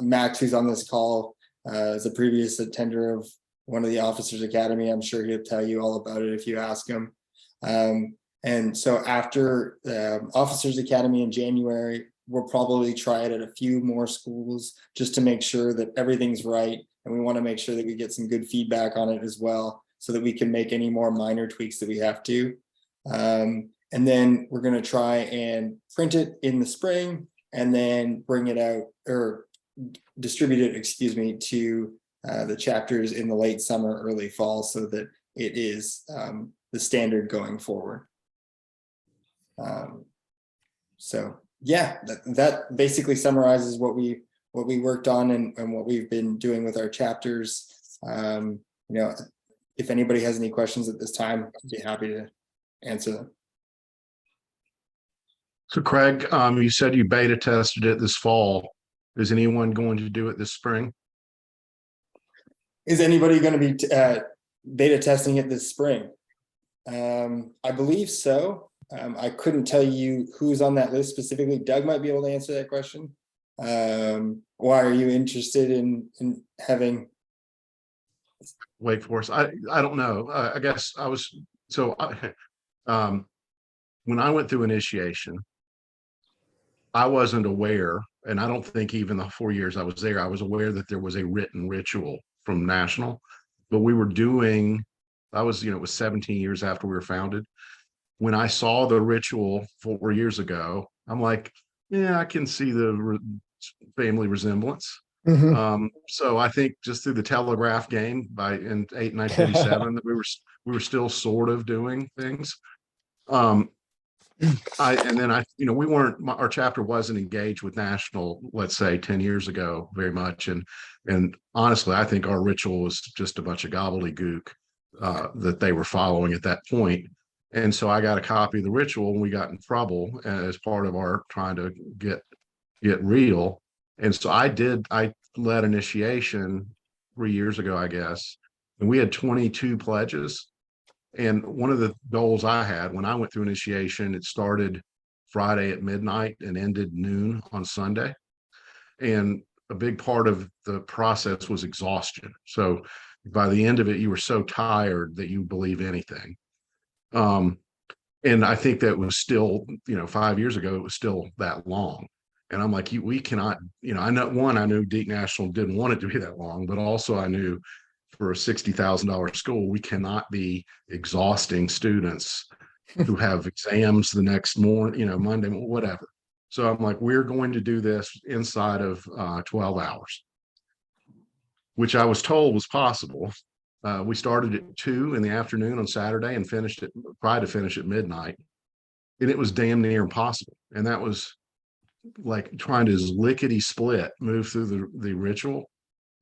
Max, who's on this call, is a previous attender of one of the Officers Academy. I'm sure he'll tell you all about it if you ask him. And so after Officers Academy in January, we'll probably try it at a few more schools just to make sure that everything's right. And we want to make sure that we get some good feedback on it as well, so that we can make any more minor tweaks that we have to. And then we're going to try and print it in the spring and then bring it out, or distribute it, to the chapters in the late summer, early fall, so that it is the standard going forward. So yeah, that basically summarizes what we worked on and what we've been doing with our chapters. If anybody has any questions at this time, I'd be happy to answer them. So Craig, you said you beta tested it this fall. Is anyone going to do it this spring? Is anybody going to be beta testing it this spring? I believe so. I couldn't tell you who's on that list specifically. Doug might be able to answer that question. Why are you interested in having Wake Forest? I don't know. I guess I was, so when I went through initiation, I wasn't aware, and I don't think even the 4 years I was there, I was aware that there was a written ritual from National, but we were doing, it was 17 years after we were founded. When I saw the ritual 4 years ago, I'm like, yeah, I can see the family resemblance. Mhm. So I think just through the telegraph game in 1987 that we were still sort of doing things. We weren't, our chapter wasn't engaged with National, let's say 10 years ago very much. And honestly, I think our ritual was just a bunch of gobbledygook that they were following at that point. And so I got a copy of the ritual and we got in trouble as part of our trying to get real. And so I led initiation 3 years ago, I guess, and we had 22 pledges. And one of the goals I had when I went through initiation, it started Friday at midnight and ended noon on Sunday. And a big part of the process was exhaustion. So by the end of it, you were so tired that you believe anything. And I think that was still, 5 years ago, it was still that long. And I'm like, we cannot, I knew Deac National didn't want it to be that long, but also I knew for a $60,000 school, we cannot be exhausting students who have exams the next morning, Monday, whatever. So I'm like, we're going to do this inside of 12 hours, which I was told was possible. We started at 2 in the afternoon on Saturday and tried to finish at midnight. And it was damn near impossible. And that was like trying to lickety split move through the ritual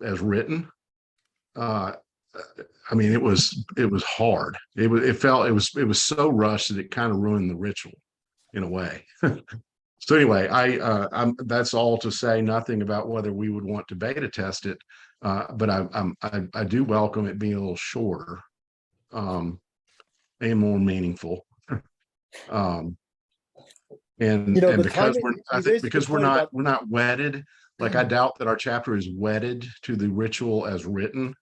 as written. It was hard. It was so rushed that it kind of ruined the ritual in a way. So anyway, that's all to say nothing about whether we would want to beta test it. But I do welcome it being a little shorter, and more meaningful. And because we're not wedded, like I doubt that our chapter is wedded to the ritual as written.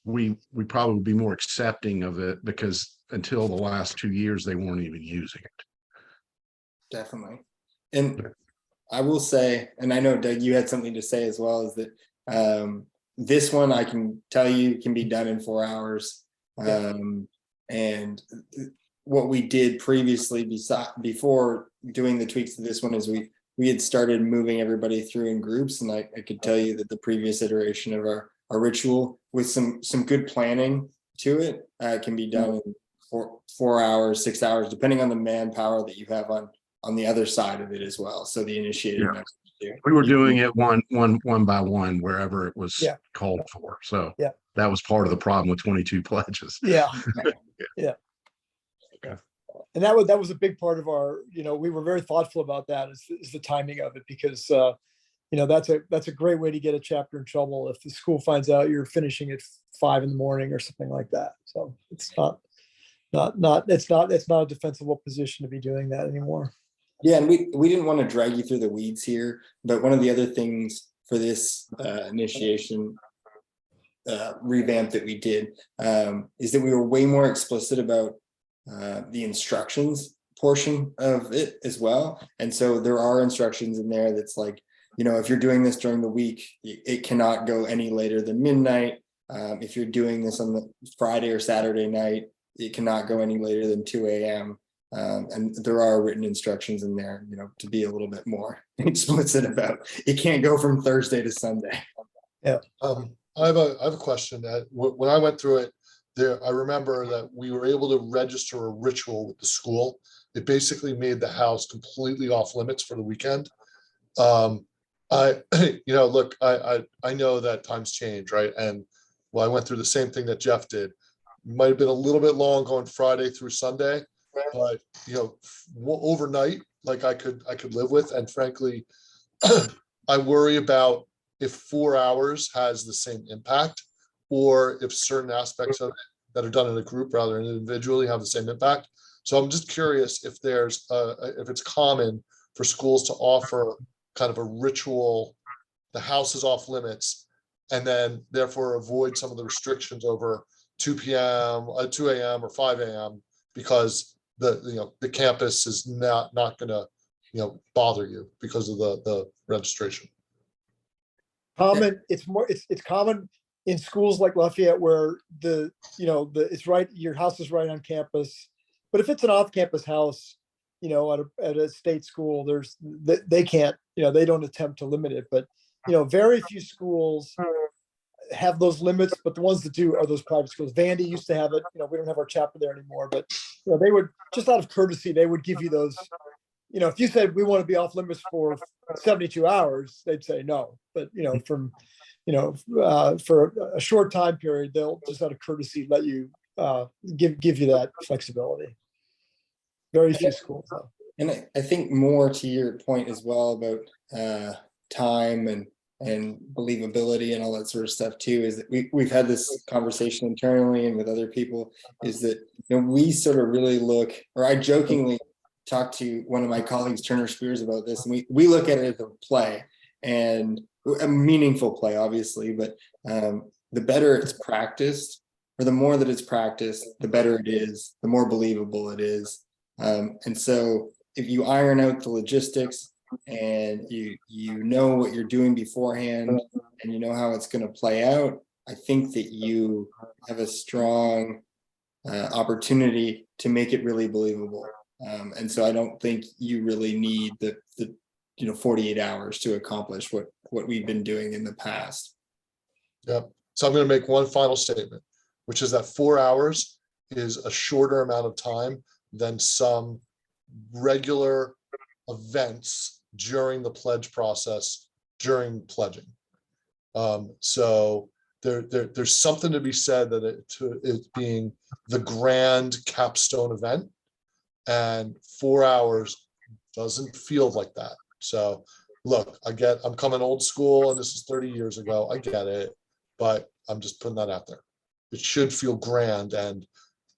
We probably would be more accepting of it because until the last 2 years, they weren't even using it. Definitely. And I will say, and I know Doug, you had something to say as well, is that this one I can tell you can be done in 4 hours. And what we did previously before doing the tweaks to this one is we had started moving everybody through in groups, and I could tell you that the previous iteration of our ritual with some good planning to it can be done in 4 hours, 6 hours, depending on the manpower that you have on the other side of it as well. So the initiated members do. We were doing it one by one wherever it was Yeah. called for. So Yeah. that was part of the problem with 22 pledges. Yeah. Yeah. Okay. And that was a big part of our, we were very thoughtful about that is the timing of it, because that's a great way to get a chapter in trouble if the school finds out you're finishing at 5 a.m. or something like that. So it's not a defensible position to be doing that anymore. Yeah, and we didn't want to drag you through the weeds here, but one of the other things for this initiation revamp that we did is that we were way more explicit about the instructions portion of it as well. And so there are instructions in there that's like, if you're doing this during the week, it cannot go any later than midnight. If you're doing this on the Friday or Saturday night, it cannot go any later than 2 a.m. And there are written instructions in there, to be a little bit more explicit about it can't go from Thursday to Sunday. Yeah. I have a question that when I went through it there, I remember that we were able to register a ritual with the school. It basically made the house completely off limits for the weekend. I know that times change, right? And I went through the same thing that Jeff did. Might have been a little bit long going Friday through Sunday, but overnight, like I could live with. And frankly, I worry about if 4 hours has the same impact, or if certain aspects of it that are done in a group rather than individually have the same impact. So I'm just curious if if it's common for schools to offer kind of a ritual, the house is off limits, and then therefore avoid some of the restrictions over 2 p.m., 2 a.m. or 5 a.m. because the campus is not going to bother you because of the registration. Common. It's common in schools like Lafayette where it's right. Your house is right on campus, but if it's an off-campus house, at a state school, they can't. They don't attempt to limit it, but very few schools have those limits, but the ones that do are those private schools. Vandy used to have it. We don't have our chapter there anymore, but they would, just out of courtesy, they would give you those. If you said we want to be off limits for 72 hours, they'd say no. But for a short time period, they'll just out of courtesy let you give you that flexibility. Very few schools, though. And I think more to your point as well about time and believability and all that sort of stuff too, is that we've had this conversation internally and with other people, is that we sort of really look, or I jokingly talked to one of my colleagues, Turner Spears, about this, and we look at it as a play, and a meaningful play, obviously, but the better it's practiced, or the more that it's practiced, the better it is, the more believable it is. And so if you iron out the logistics and you know what you're doing beforehand and you know how it's going to play out, I think that you have a strong opportunity to make it really believable. And so I don't think you really need the 48 hours to accomplish what we've been doing in the past. Yep. So I'm going to make one final statement, which is that 4 hours is a shorter amount of time than some regular events during the pledge process during pledging. So there's something to be said that it being the grand capstone event, and 4 hours doesn't feel like that. So look, I'm coming old school, and this is 30 years ago. I get it, but I'm just putting that out there. It should feel grand and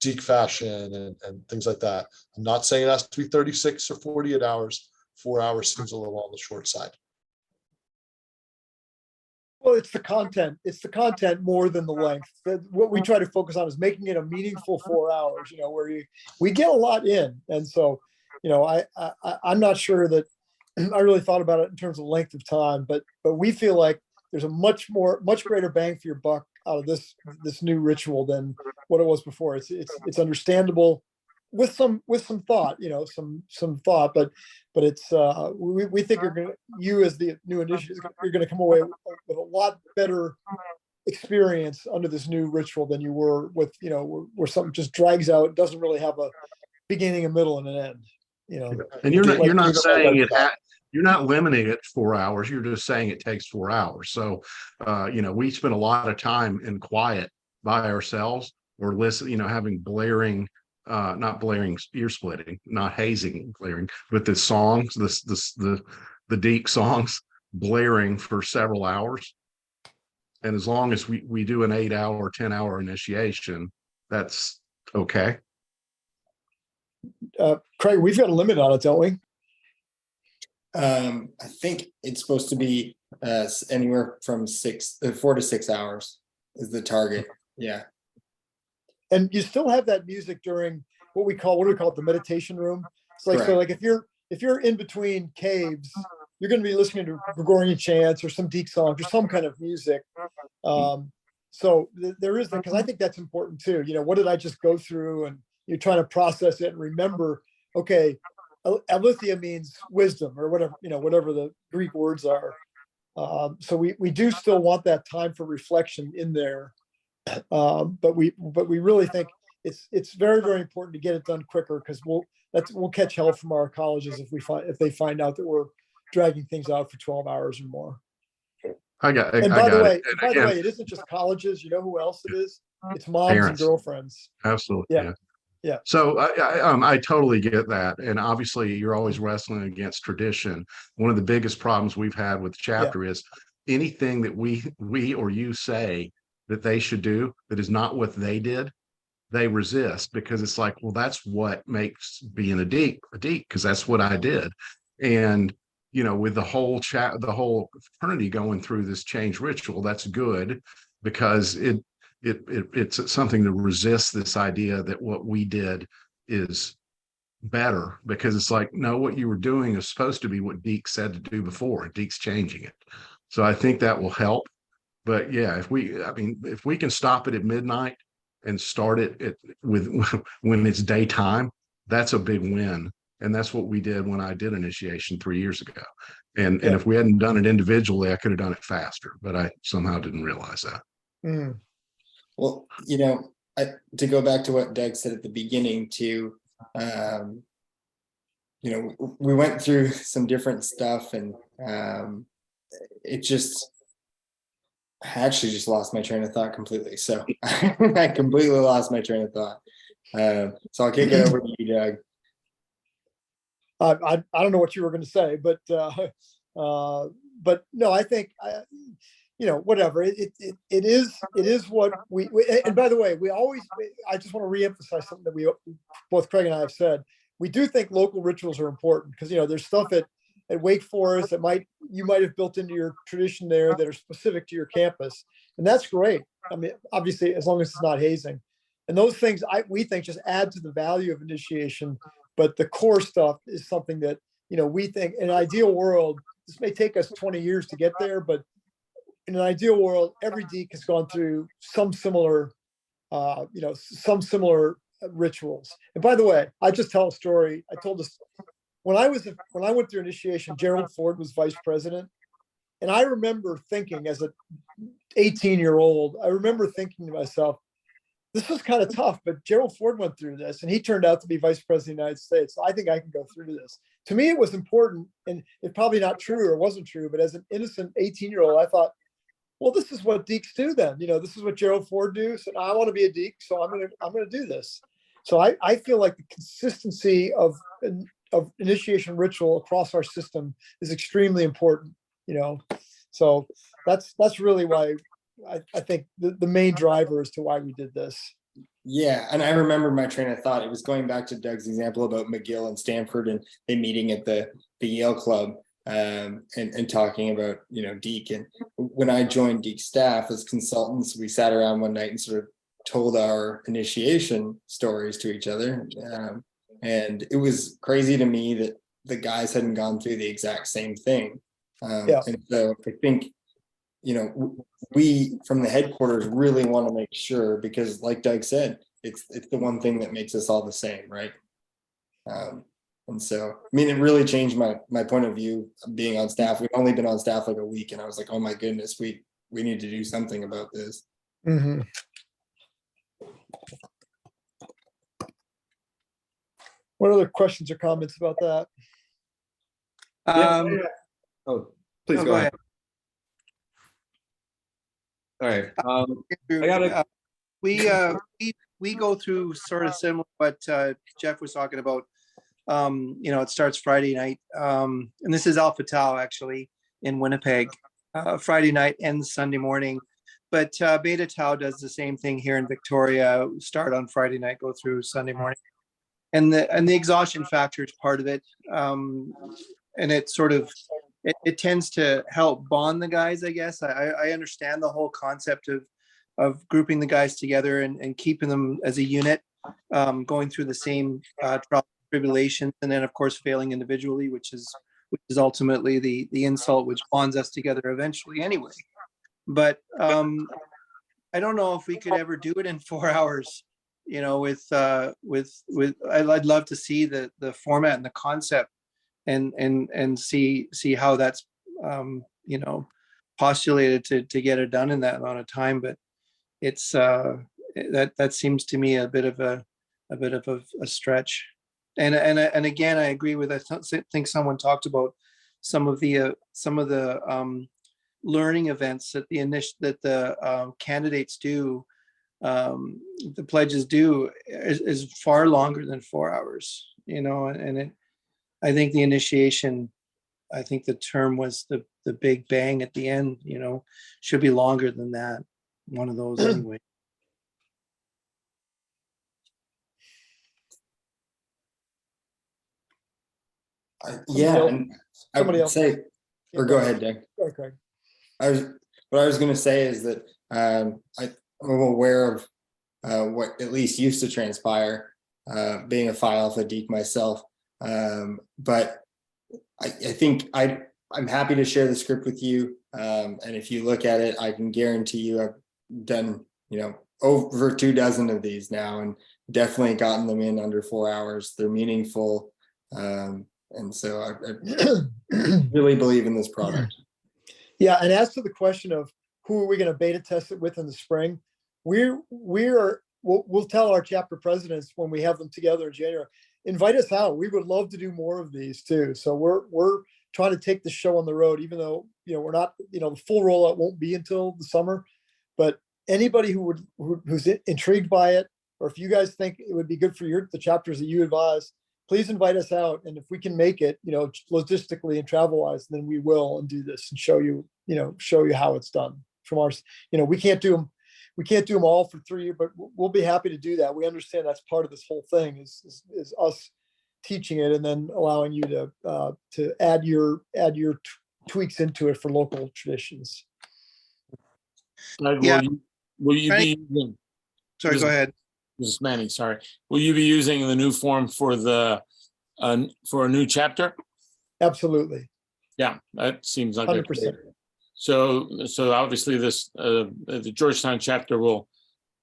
Deke fashion and things like that. I'm not saying it has to be 36 or 48 hours. 4 hours seems a little on the short side. Well, it's the content. It's the content more than the length. What we try to focus on is making it a meaningful 4 hours, where we get a lot in. And so, I'm not sure that I really thought about it in terms of length of time, but we feel like there's a much greater bang for your buck out of this new ritual than what it was before. It's understandable with some thought, some thought, but it's we think you as the new initiative, you're going to come away with a lot better experience under this new ritual than you were with, where something just drags out, doesn't really have a beginning, a middle, and an end. And you're not saying it. You're not limiting it to 4 hours. You're just saying it takes 4 hours. So, we spend a lot of time in quiet by ourselves or listen, having blaring, not blaring, ear splitting, not hazing, blaring, but the songs, the Deke songs blaring for several hours. And as long as we do an 8-hour, 10-hour initiation, that's okay. Craig, we've got a limit on it, don't we? I think it's supposed to be anywhere from 4 to 6 hours is the target. Yeah. And you still have that music during what do we call it, the meditation room. It's like, so like if you're in between caves, you're going to be listening to Gregorian chants or some Deke songs or some kind of music. So there is that, because I think that's important too. What did I just go through? And you're trying to process it and remember, okay, aletheia means wisdom or whatever the Greek words are. So we do still want that time for reflection in there. But we really think it's very, very important to get it done quicker, because we'll catch hell from our colleges if they find out that we're dragging things out for 12 hours or more. By the way, it isn't just colleges. You know who else it is? It's moms parents and girlfriends. Absolutely. Yeah. So I totally get that. And obviously you're always wrestling against tradition. One of the biggest problems we've had with the chapter is anything that we or you say that they should do that is not what they did, they resist, because it's like, well, that's what makes being a Deke, because that's what I did. And with the whole the whole fraternity going through this change ritual, that's good, because it's something to resist this idea that what we did is better, because it's like, no, what you were doing is supposed to be what Deke said to do before. Deke's changing it. So I think that will help. But yeah, if we can stop it at midnight and start it when it's daytime, that's a big win. And that's what we did when I did initiation 3 years ago. And if we hadn't done it individually, I could have done it faster, but I somehow didn't realize that. Mm. Well, to go back to what Doug said at the beginning too, we went through some different stuff, and I actually just lost my train of thought completely. So I completely lost my train of thought. So I'll kick it over to you, Doug. I don't know what you were going to say, but no, I think whatever it is what we and by the way, I just want to reemphasize something that both Craig and I have said. We do think local rituals are important, because there's stuff at Wake Forest that you might have built into your tradition there that are specific to your campus, and that's great. I mean, obviously, as long as it's not hazing, and those things we think just add to the value of initiation. But the core stuff is something that we think, in an ideal world, this may take us 20 years to get there, but in an ideal world, every Deke has gone through some similar rituals. And by the way, I just tell a story. I told this when I went through initiation. Gerald Ford was vice president, and I remember thinking, as an 18-year-old, I remember thinking to myself, this was kind of tough, but Gerald Ford went through this, and he turned out to be vice president of the United States. So I think I can go through this. To me, it was important, and it's probably not true or wasn't true, but as an innocent 18-year-old, I thought, well, this is what Dekes do then. This is what Gerald Ford do. So I want to be a Deke, so I'm gonna do this. So I feel like the consistency of initiation ritual across our system is extremely important. So that's really why I think the main driver as to why we did this. Yeah, and I remember my train of thought. It was going back to Doug's example about McGill and Stanford, and they meeting at the Yale Club, and talking about Deke. And when I joined Deke staff as consultants, we sat around one night and sort of told our initiation stories to each other. And it was crazy to me that the guys hadn't gone through the exact same thing. Yeah. And so I think, we from the headquarters really want to make sure, because like Doug said, it's the one thing that makes us all the same, right? And so, I mean, it really changed my point of view of being on staff. We've only been on staff like a week, and I was like, oh my goodness, we need to do something about this. Mhm. What other questions or comments about that? Oh, please no, go ahead. All right. I got it. We go through sort of similar what Jeff was talking about. It starts Friday night, and this is Alpha Tau actually in Winnipeg. Friday night ends Sunday morning, but Beta Tau does the same thing here in Victoria. Start on Friday night, go through Sunday morning, and the exhaustion factor is part of it. And it sort of it tends to help bond the guys, I guess. I understand the whole concept of grouping the guys together and keeping them as a unit, going through the same trials and tribulations, and then of course failing individually, which is ultimately the insult which bonds us together eventually anyway. But I don't know if we could ever do it in 4 hours. With I'd love to see the format and the concept and see how that's postulated to get it done in that amount of time. But it's that seems to me a bit of a stretch. And again, I agree with, I think someone talked about some of the learning events that the candidates do, the pledges do is far longer than 4 hours, and I think the initiation, I think the term was the big bang at the end, should be longer than that. One of those anyway. Yeah, and I Somebody would else. say, or go ahead, Doug. Okay. What I was going to say is that I'm aware of what at least used to transpire, being a Phi Alpha Deke myself. But I think I'm happy to share the script with you. And if you look at it, I can guarantee you I've done, over 24 of these now, and definitely gotten them in under 4 hours. They're meaningful. And so I really believe in this product. Yeah, and as to the question of who are we going to beta test it with in the spring, we'll tell our chapter presidents when we have them together in January, invite us out. We would love to do more of these too. So we're trying to take the show on the road, even though we're not, the full rollout won't be until the summer. But anybody who's intrigued by it, or if you guys think it would be good for the chapters that you advise, please invite us out. And if we can make it, logistically and travel wise, then we will and do this and show you how it's done from ours. We can't do them all for 3 years, but we'll be happy to do that. We understand that's part of this whole thing is us teaching it and then allowing you to add your tweaks into it for local traditions. Yeah. Will you be using? Sorry, go ahead. Mrs. Manning, sorry. Will you be using the new form for for a new chapter? Absolutely. Yeah, that seems like 100%. So obviously the Georgetown chapter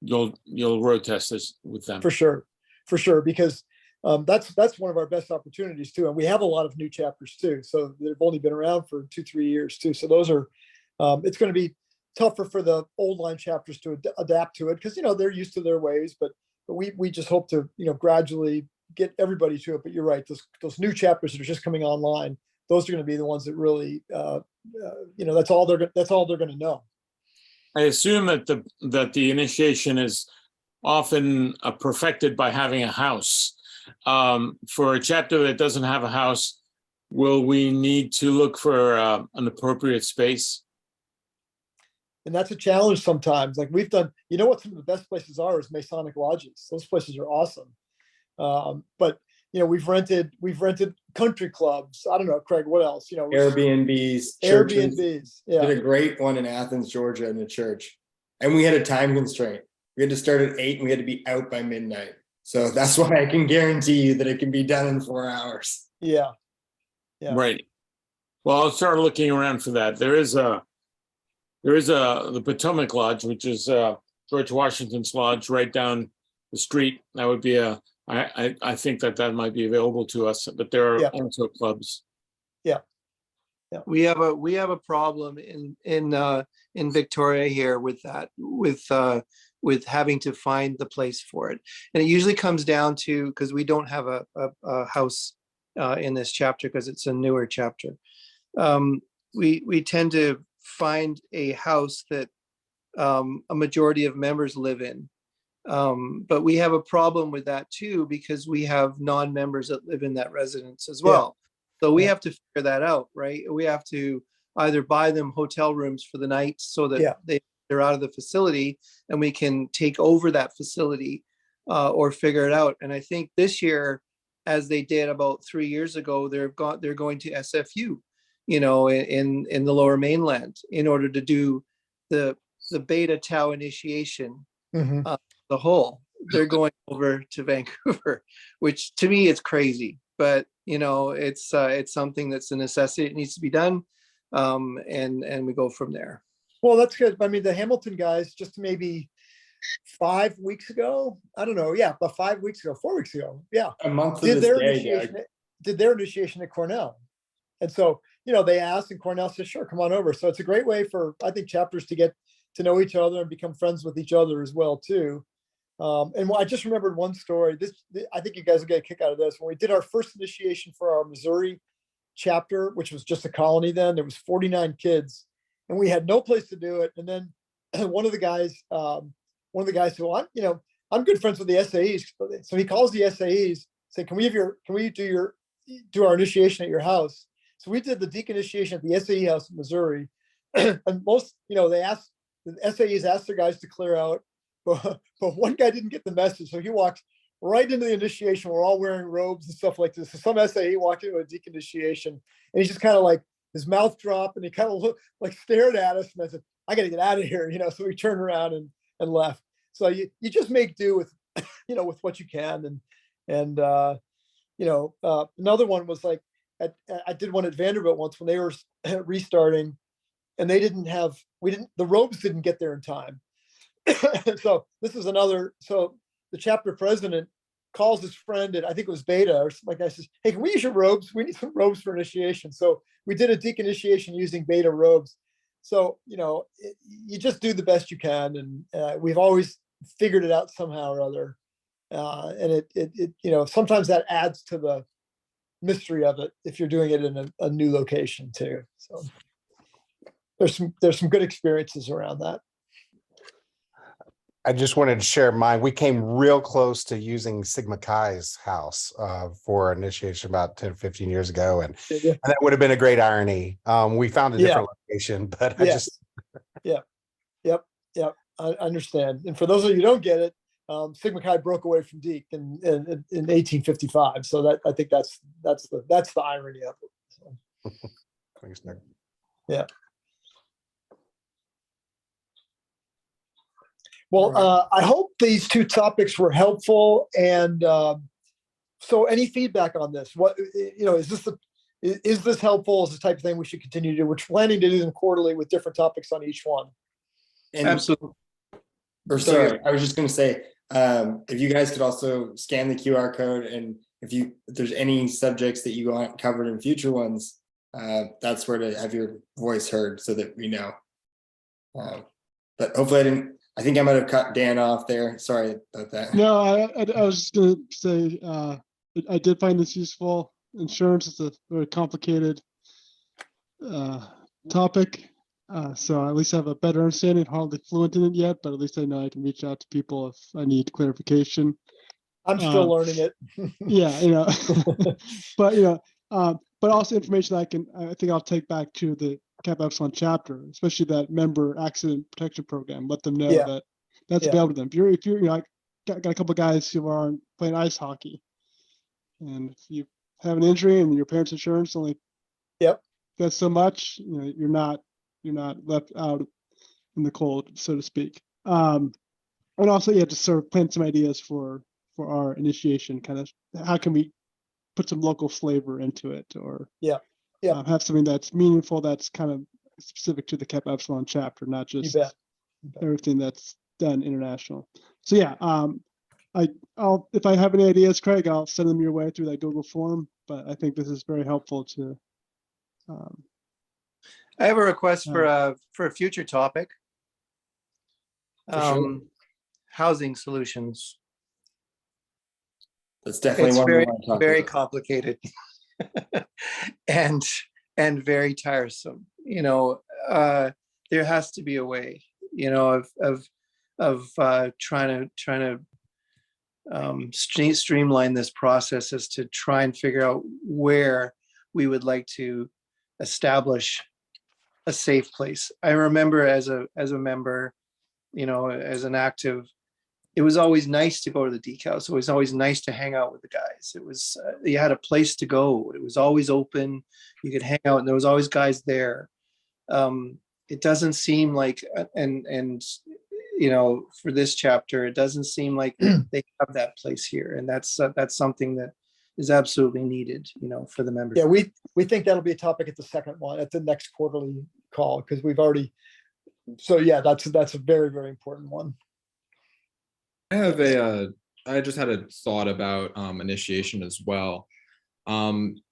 you'll road test this with them. For sure, because that's one of our best opportunities too. And we have a lot of new chapters too. So they've only been around for 2-3 years too. So those are, it's going to be tougher for the old line chapters to adapt to it because, they're used to their ways, but we just hope to, gradually get everybody to it. But you're right. Those new chapters that are just coming online, those are going to be the ones that really, that's all they're going to know. I assume that the initiation is often perfected by having a house. For a chapter that doesn't have a house, will we need to look for an appropriate space? And that's a challenge sometimes. Like we've done, what some of the best places are is Masonic lodges. Those places are awesome. But we've rented country clubs. I don't know, Craig, what else? Airbnbs, churches. Airbnbs. Yeah. Did a great one in Athens, Georgia, in a church. And we had a time constraint. We had to start at 8 and we had to be out by midnight. So that's why I can guarantee you that it can be done in 4 hours. Yeah. Yeah. Right. Well, I'll start looking around for that. There is the Potomac Lodge, which is George Washington's lodge right down the street. That would be I think that might be available to us, but there are Yeah. also clubs. We have a problem in Victoria here with that, with having to find the place for it. And it usually comes down to, because we don't have a house in this chapter because it's a newer chapter. We tend to find a house that a majority of members live in. But we have a problem with that too, because we have non-members that live in that residence as well. So we have to figure that out, right? We have to either buy them hotel rooms for the night so that they're out of the facility and we can take over that facility, or figure it out. And I think this year, as they did about 3 years ago, they're going to SFU, in the Lower Mainland in order to do the beta tau initiation. Mhm. The whole, they're going over to Vancouver, which to me is crazy, but it's something that's a necessity. It needs to be done. And we go from there. Well, that's good. I mean, the Hamilton guys just maybe 5 weeks ago, I don't know. Yeah, about 5 weeks ago, 4 weeks ago. Yeah. A month to Did this their day, initiation, Doug. did their initiation at Cornell. And so, they asked and Cornell said, sure, come on over. So it's a great way for, I think, chapters to get to know each other and become friends with each other as well, too. And I just remembered one story. I think you guys will get a kick out of this. When we did our first initiation for our Missouri chapter, which was just a colony then, there was 49 kids and we had no place to do it. And then one of the guys said, well, I'm good friends with the SAEs. So he calls the SAEs, said, can we do our initiation at your house? So we did the deacon initiation at the SAE house in Missouri. And most, the SAEs asked their guys to clear out, but one guy didn't get the message. So he walked right into the initiation. We're all wearing robes and stuff like this. So some SAE walked into a deacon initiation and he just kind of like, his mouth dropped and he kind of looked like stared at us. And I said, I got to get out of here. So we turned around and left. So you just make do with, with what you can. And another one was like, I did one at Vanderbilt once when they were restarting and the robes didn't get there in time. So this is another, so the chapter president calls his friend, and I think it was Beta or something like that, says, hey, can we use your robes? We need some robes for initiation. So we did a deacon initiation using Beta robes. So, you just do the best you can. And we've always figured it out somehow or other. And it sometimes that adds to the mystery of it if you're doing it in a new location too. So there's some good experiences around that. I just wanted to share mine. We came real close to using Sigma Chi's house for initiation about 10, 15 years ago. And that would have been a great irony. We found a different location, but Yep. I understand. And for those of you who don't get it, Sigma Chi broke away from Deke in 1855. So that, I think that's the irony of it. So. Thanks, Nick. Yeah. Well, I hope these two topics were helpful. And so any feedback on this? What, is this helpful? Is the type of thing we should continue to do? We're planning to do them quarterly with different topics on each one. And, Absolutely. Or sorry, I was just going to say, if you guys could also scan the QR code, and if there's any subjects that you want covered in future ones, that's where to have your voice heard so that we know. But hopefully I think I might have cut Dan off there. Sorry about that. No, I was just going to say, I did find this useful. Insurance is a very complicated topic. So at least I have a better understanding, hardly fluent in it yet, but at least I know I can reach out to people if I need clarification. I'm still learning it. Yeah, but also information I think I'll take back to the Cap Epsilon chapter, especially that member accident protection program. Let them know that that's available to them. If you're I got a couple of guys who are playing ice hockey, and if you have an injury and your parents' insurance only does so much, you're not left out in the cold, so to speak. And also, just sort of plant some ideas for for our initiation, kind of how can we put some local flavor into it, or Yeah. have something that's meaningful, that's kind of specific to the Kappa Epsilon chapter, not You just bet. everything that's done international. So yeah, I'll if I have any ideas, Craig, I'll send them your way through that Google form. But I think this is very helpful to. I have a request for a future topic. For sure. Housing solutions. That's definitely It's one we very, want to talk very about. complicated and very tiresome. You know, there has to be a way, you know, of trying to streamline this process, is to try and figure out where we would like to establish a safe place. I remember as a member, you know, as an active, it was always nice to go to the decals. It was always nice to hang out with the guys. It was, you had a place to go. It was always open. You could hang out and there was always guys there. It doesn't seem like, and you know, for this chapter, it doesn't seem like they have that place here. And that's something that is absolutely needed, you know, for the members. Yeah, we think that'll be a topic at the second one, at the next quarterly call, because we've already, so yeah, that's a very, very important one. I just had a thought about initiation as well.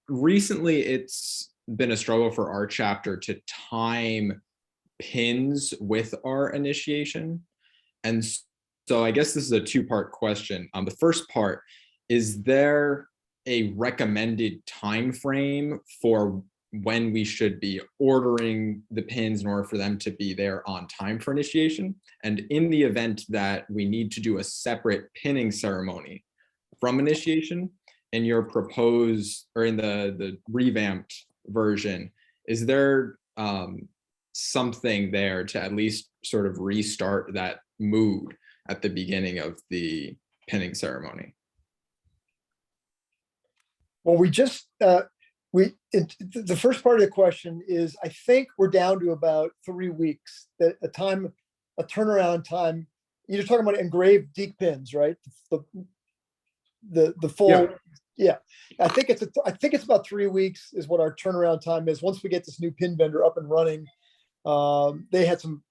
Recently, it's been a struggle for our chapter to time pins with our initiation. And so I guess this is a two-part question. The first part, is there a recommended time frame for when we should be ordering the pins in order for them to be there on time for initiation? And in the event that we need to do a separate pinning ceremony from initiation, in your proposed, or in the revamped version, is there something there to at least sort of restart that mood at the beginning of the pinning ceremony? Well, we just, the first part of the question is, I think we're down to about 3 weeks, that a turnaround time. You're talking about engraved deke pins, right? The full, yeah. I think it's about 3 weeks is what our turnaround time is. Once we get this new pin vendor up and running, they had some,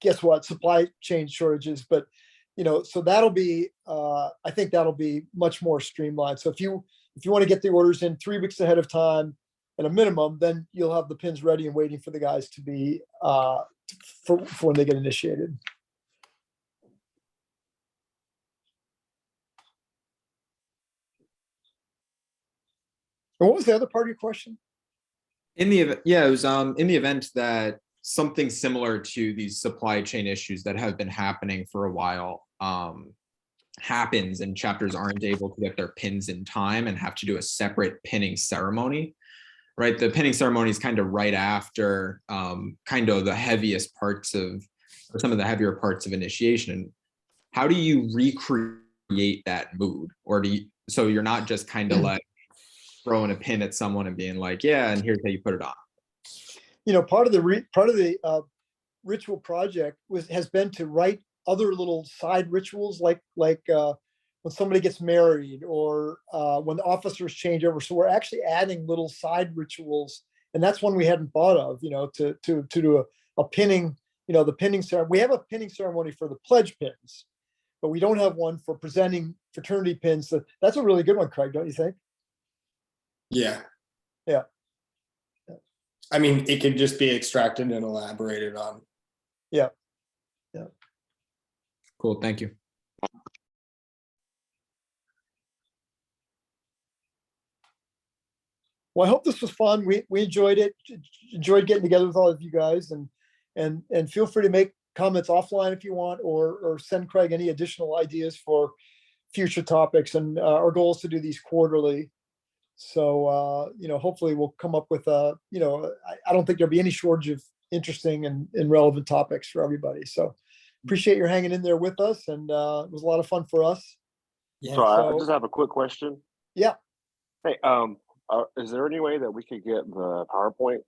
guess what, supply chain shortages, but you know, so that'll be, I think that'll be much more streamlined. So if you want to get the orders in 3 weeks ahead of time at a minimum, then you'll have the pins ready and waiting for the guys to be, for when they get initiated. And what was the other part of your question? In the event, yeah, it was in the event that something similar to these supply chain issues that have been happening for a while happens and chapters aren't able to get their pins in time and have to do a separate pinning ceremony, right? The pinning ceremony is kind of right after kind of the heaviest parts of, or some of the heavier parts of initiation. And how do you recreate that mood? Or do you, so you're not just kind of like throwing a pin at someone and being like, yeah, and here's how you put it on. You know, part of the ritual project has been to write other little side rituals, like when somebody gets married, or when the officers change over. So we're actually adding little side rituals, and that's one we hadn't thought of. You know, to do a pinning. You know, the pinning ceremony. We have a pinning ceremony for the pledge pins, but we don't have one for presenting fraternity pins. So that's a really good one, Craig, don't you think? Yeah. Yeah. I mean, it could just be extracted and elaborated on. Yeah. Yeah. Cool. Thank you. Well, I hope this was fun. We enjoyed it. Enjoyed getting together with all of you guys, and feel free to make comments offline if you want, or send Craig any additional ideas for future topics. And our goal is to do these quarterly. So, you know, hopefully we'll come up with you know, I don't think there'll be any shortage of interesting and relevant topics for everybody. So appreciate your hanging in there with us, and it was a lot of fun for us. Yeah. So I just have a quick question. Yeah. Hey, is there any way that we could get the PowerPoint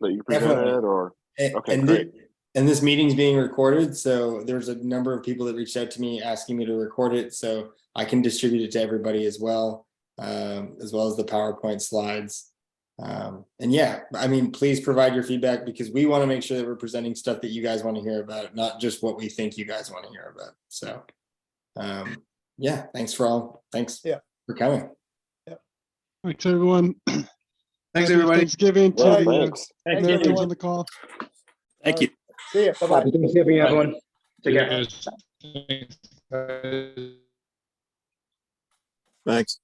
that you presented, Definitely. or? Okay, And great. And this meeting's being recorded, so there's a number of people that reached out to me asking me to record it, so I can distribute it to everybody as well as the PowerPoint slides. And yeah, I mean, please provide your feedback, because we want to make sure that we're presenting stuff that you guys want to hear about, not just what we think you guys want to hear about. So yeah, thanks for coming. Thanks, everyone. Thanks, everybody. Thanksgiving to Yeah, the thanks. Americans everyone. on the call. Thank you. See ya. Bye-bye. Happy Thanksgiving, everyone. Take care. Yes. Thanks.